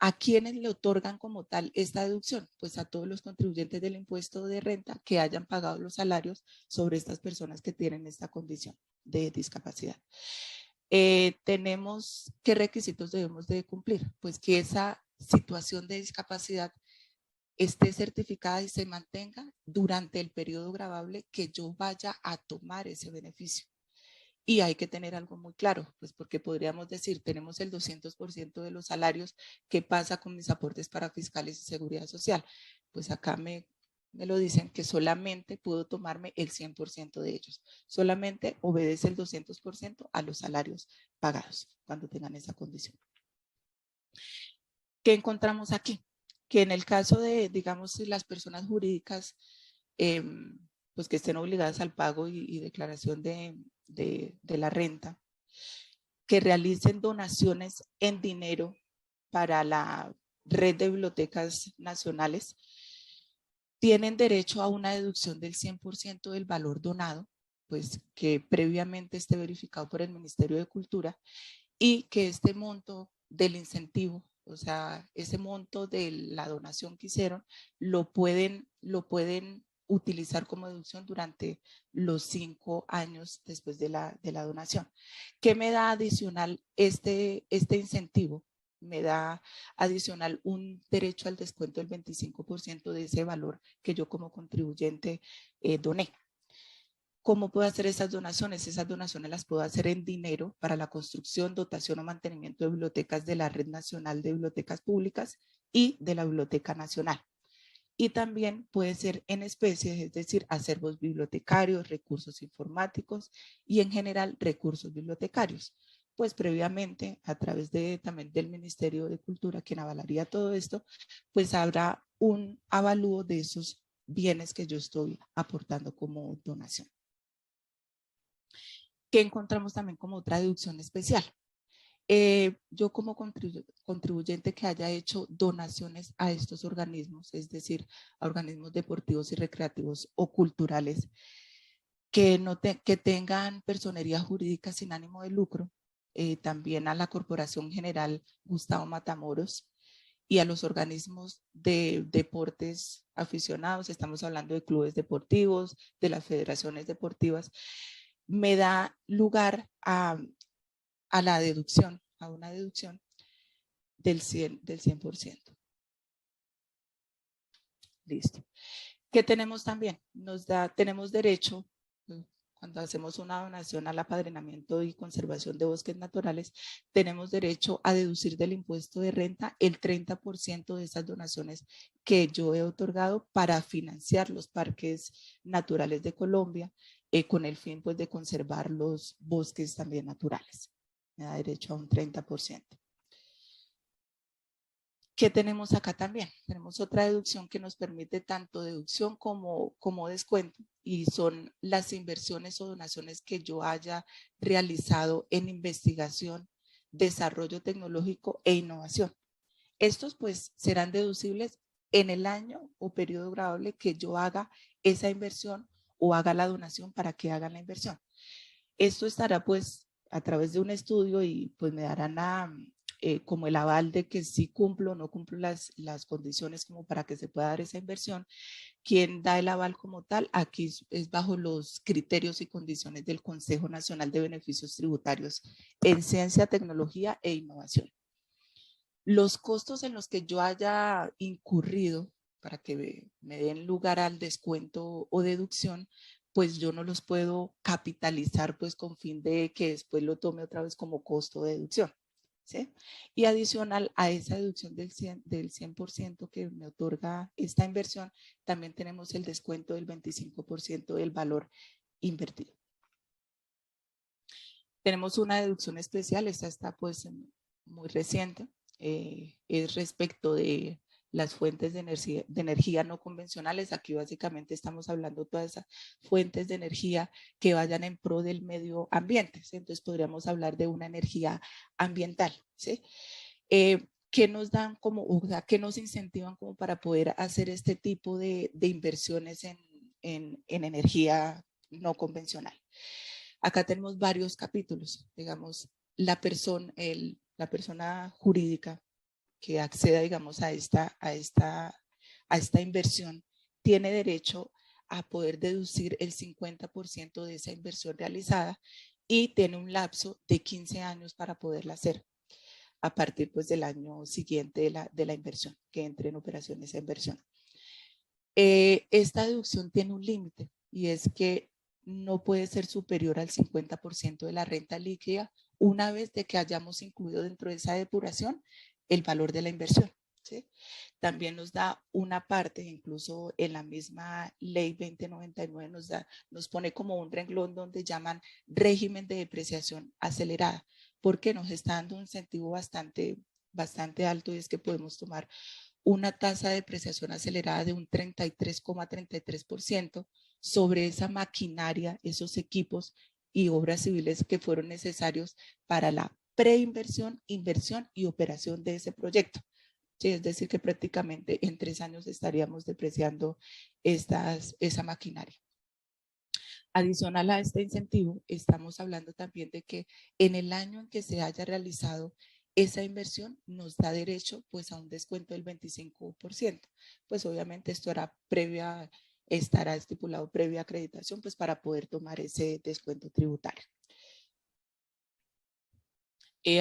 ¿A quiénes le otorgan como tal esta deducción? Pues a todos los contribuyentes del impuesto de renta que hayan pagado los salarios sobre estas personas que tienen esta condición de discapacidad. Tenemos, ¿qué requisitos debemos de cumplir? Pues que esa situación de discapacidad esté certificada y se mantenga durante el periodo gravable que yo vaya a tomar ese beneficio. Y hay que tener algo muy claro, pues porque podríamos decir, tenemos el 200% de los salarios, ¿qué pasa con mis aportes para fiscales y seguridad social? Pues acá me lo dicen que solamente puedo tomarme el 100% de ellos, solamente obedece el 200% a los salarios pagados cuando tengan esa condición. ¿Qué encontramos aquí? Que en el caso de, digamos, si las personas jurídicas, pues que estén obligadas al pago y declaración de la renta, que realicen donaciones en dinero para la red de bibliotecas nacionales, tienen derecho a una deducción del 100% del valor donado, pues que previamente esté verificado por el Ministerio de Cultura, y que este monto del incentivo, o sea, ese monto de la donación que hicieron, lo pueden utilizar como deducción durante los 5 años después de la donación. ¿Qué me da adicional este incentivo? Me da adicional un derecho al descuento del 25% de ese valor que yo como contribuyente doné. ¿Cómo puedo hacer esas donaciones? Esas donaciones las puedo hacer en dinero para la construcción, dotación o mantenimiento de bibliotecas de la Red Nacional de Bibliotecas Públicas y de la Biblioteca Nacional. Y también puede ser en especie, es decir, acervos bibliotecarios, recursos informáticos y en general recursos bibliotecarios. Pues previamente, a través también del Ministerio de Cultura, quien avalaría todo esto, pues habrá un avalúo de esos bienes que yo estoy aportando como donación. ¿Qué encontramos también como otra deducción especial? Yo como contribuyente que haya hecho donaciones a estos organismos, es decir, a organismos deportivos y recreativos o culturales, que tengan personería jurídica sin ánimo de lucro, también a la Corporación General Gustavo Matamoros y a los organismos de deportes aficionados, estamos hablando de clubes deportivos, de las federaciones deportivas, me da lugar a la deducción, a una deducción del 100%. Listo. ¿Qué tenemos también? Tenemos derecho, cuando hacemos una donación al apadrinamiento y conservación de bosques naturales, tenemos derecho a deducir del impuesto de renta el 30% de esas donaciones que yo he otorgado para financiar los parques naturales de Colombia, con el fin pues de conservar los bosques también naturales. Me da derecho a un 30%. ¿Qué tenemos acá también? Tenemos otra deducción que nos permite tanto deducción como descuento, y son las inversiones o donaciones que yo haya realizado en investigación, desarrollo tecnológico e innovación. Estos pues serán deducibles en el año o periodo grabable que yo haga esa inversión o haga la donación para que hagan la inversión. Esto estará pues a través de un estudio y pues me darán como el aval de que sí cumplo o no cumplo las condiciones como para que se pueda dar esa inversión. ¿Quién da el aval como tal? Aquí es bajo los criterios y condiciones del Consejo Nacional de Beneficios Tributarios en Ciencia, Tecnología e Innovación. Los costos en los que yo haya incurrido para que me den lugar al descuento o deducción, pues yo no los puedo capitalizar pues con fin de que después lo tome otra vez como costo de deducción. ¿Sí? Y adicional a esa deducción del 100% que me otorga esta inversión, también tenemos el descuento del 25% del valor invertido. Tenemos una deducción especial, esta está pues muy reciente, es respecto de las fuentes de energía no convencionales. Aquí básicamente estamos hablando de todas esas fuentes de energía que vayan en pro del medio ambiente, ¿sí? Entonces podríamos hablar de una energía ambiental, ¿sí? ¿Qué nos dan como, o sea, qué nos incentivan como para poder hacer este tipo de inversiones en energía no convencional? Acá tenemos varios capítulos, digamos, la persona jurídica que acceda, digamos, a esta inversión, tiene derecho a poder deducir el 50% de esa inversión realizada y tiene un lapso de 15 años para poderla hacer a partir pues del año siguiente de la inversión, que entre en operación esa inversión. Esta deducción tiene un límite y es que no puede ser superior al 50% de la renta líquida una vez de que hayamos incluido dentro de esa depuración el valor de la inversión, ¿sí? También nos da una parte, incluso en la misma ley 2099 nos pone como un renglón donde llaman régimen de depreciación acelerada, porque nos está dando un incentivo bastante alto, y es que podemos tomar una tasa de depreciación acelerada de un 33,33% sobre esa maquinaria, esos equipos y obras civiles que fueron necesarios para la preinversión, inversión y operación de ese proyecto. Sí, es decir, que prácticamente en 3 años estaríamos depreciando esa maquinaria. Adicional a este incentivo, estamos hablando también de que en el año en que se haya realizado esa inversión nos da derecho pues a un descuento del 25%. Pues obviamente esto estará estipulado previa acreditación pues para poder tomar ese descuento tributario.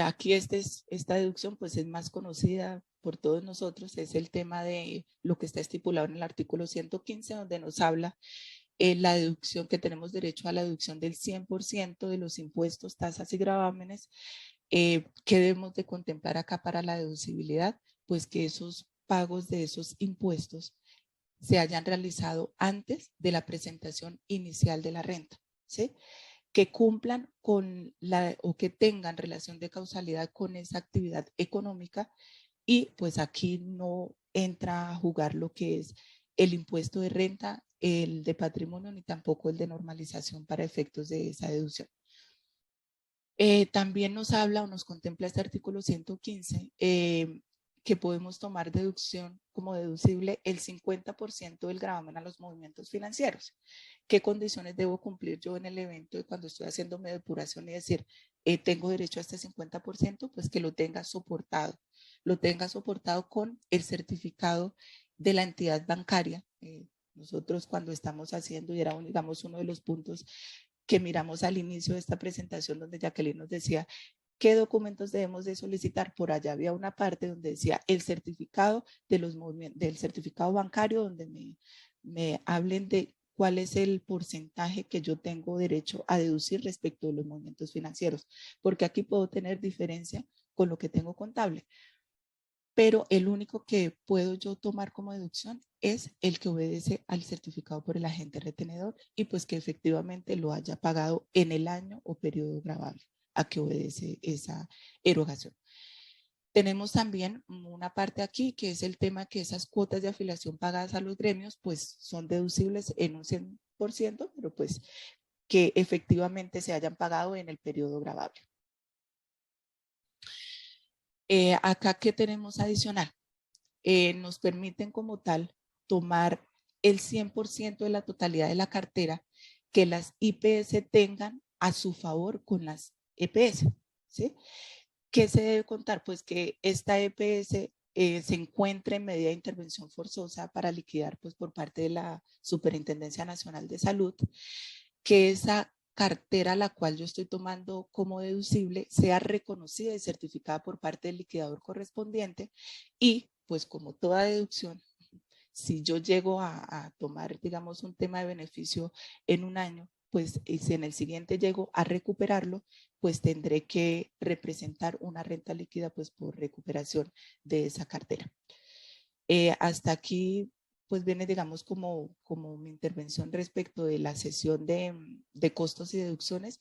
Aquí esta deducción pues es más conocida por todos nosotros, es el tema de lo que está estipulado en el artículo 115, donde nos habla la deducción, que tenemos derecho a la deducción del 100% de los impuestos, tasas y gravámenes. ¿Qué debemos de contemplar acá para la deducibilidad? Pues que esos pagos de esos impuestos se hayan realizado antes de la presentación inicial de la renta, ¿sí? Que cumplan o que tengan relación de causalidad con esa actividad económica, y pues aquí no entra a jugar lo que es el impuesto de renta, el de patrimonio, ni tampoco el de normalización para efectos de esa deducción. También nos habla o nos contempla este artículo 115 que podemos tomar deducción como deducible el 50% del gravamen a los movimientos financieros. ¿Qué condiciones debo cumplir yo en el evento de cuando estoy haciendo mi depuración y decir, tengo derecho a este 50%? Pues que lo tenga soportado con el certificado de la entidad bancaria. Nosotros cuando estamos haciendo, y era digamos uno de los puntos que miramos al inicio de esta presentación, donde Jacqueline nos decía qué documentos debemos de solicitar. Por allá había una parte donde decía el certificado de los movimientos, del certificado bancario, donde me hablen de cuál es el porcentaje que yo tengo derecho a deducir respecto de los movimientos financieros, porque aquí puedo tener diferencia con lo que tengo contable. Pero el único que puedo yo tomar como deducción es el que obedece al certificado por el agente retenedor y pues que efectivamente lo haya pagado en el año o periodo gravable a que obedece esa erogación. Tenemos también una parte aquí que es el tema que esas cuotas de afiliación pagadas a los gremios pues son deducibles en un 100%, pero pues que efectivamente se hayan pagado en el periodo gravable. Acá, ¿qué tenemos adicional? Nos permiten como tal tomar el 100% de la totalidad de la cartera que las IPS tengan a su favor con las EPS, ¿sí? ¿Qué se debe contar? Pues que esta EPS se encuentre en medida de intervención forzosa para liquidar pues por parte de la Superintendencia Nacional de Salud, que esa cartera la cual yo estoy tomando como deducible sea reconocida y certificada por parte del liquidador correspondiente y pues como toda deducción, si yo llego a tomar digamos un tema de beneficio en un año, pues si en el siguiente llego a recuperarlo, pues tendré que representar una renta líquida pues por recuperación de esa cartera. Hasta aquí pues viene digamos como mi intervención respecto de la sesión de costos y deducciones.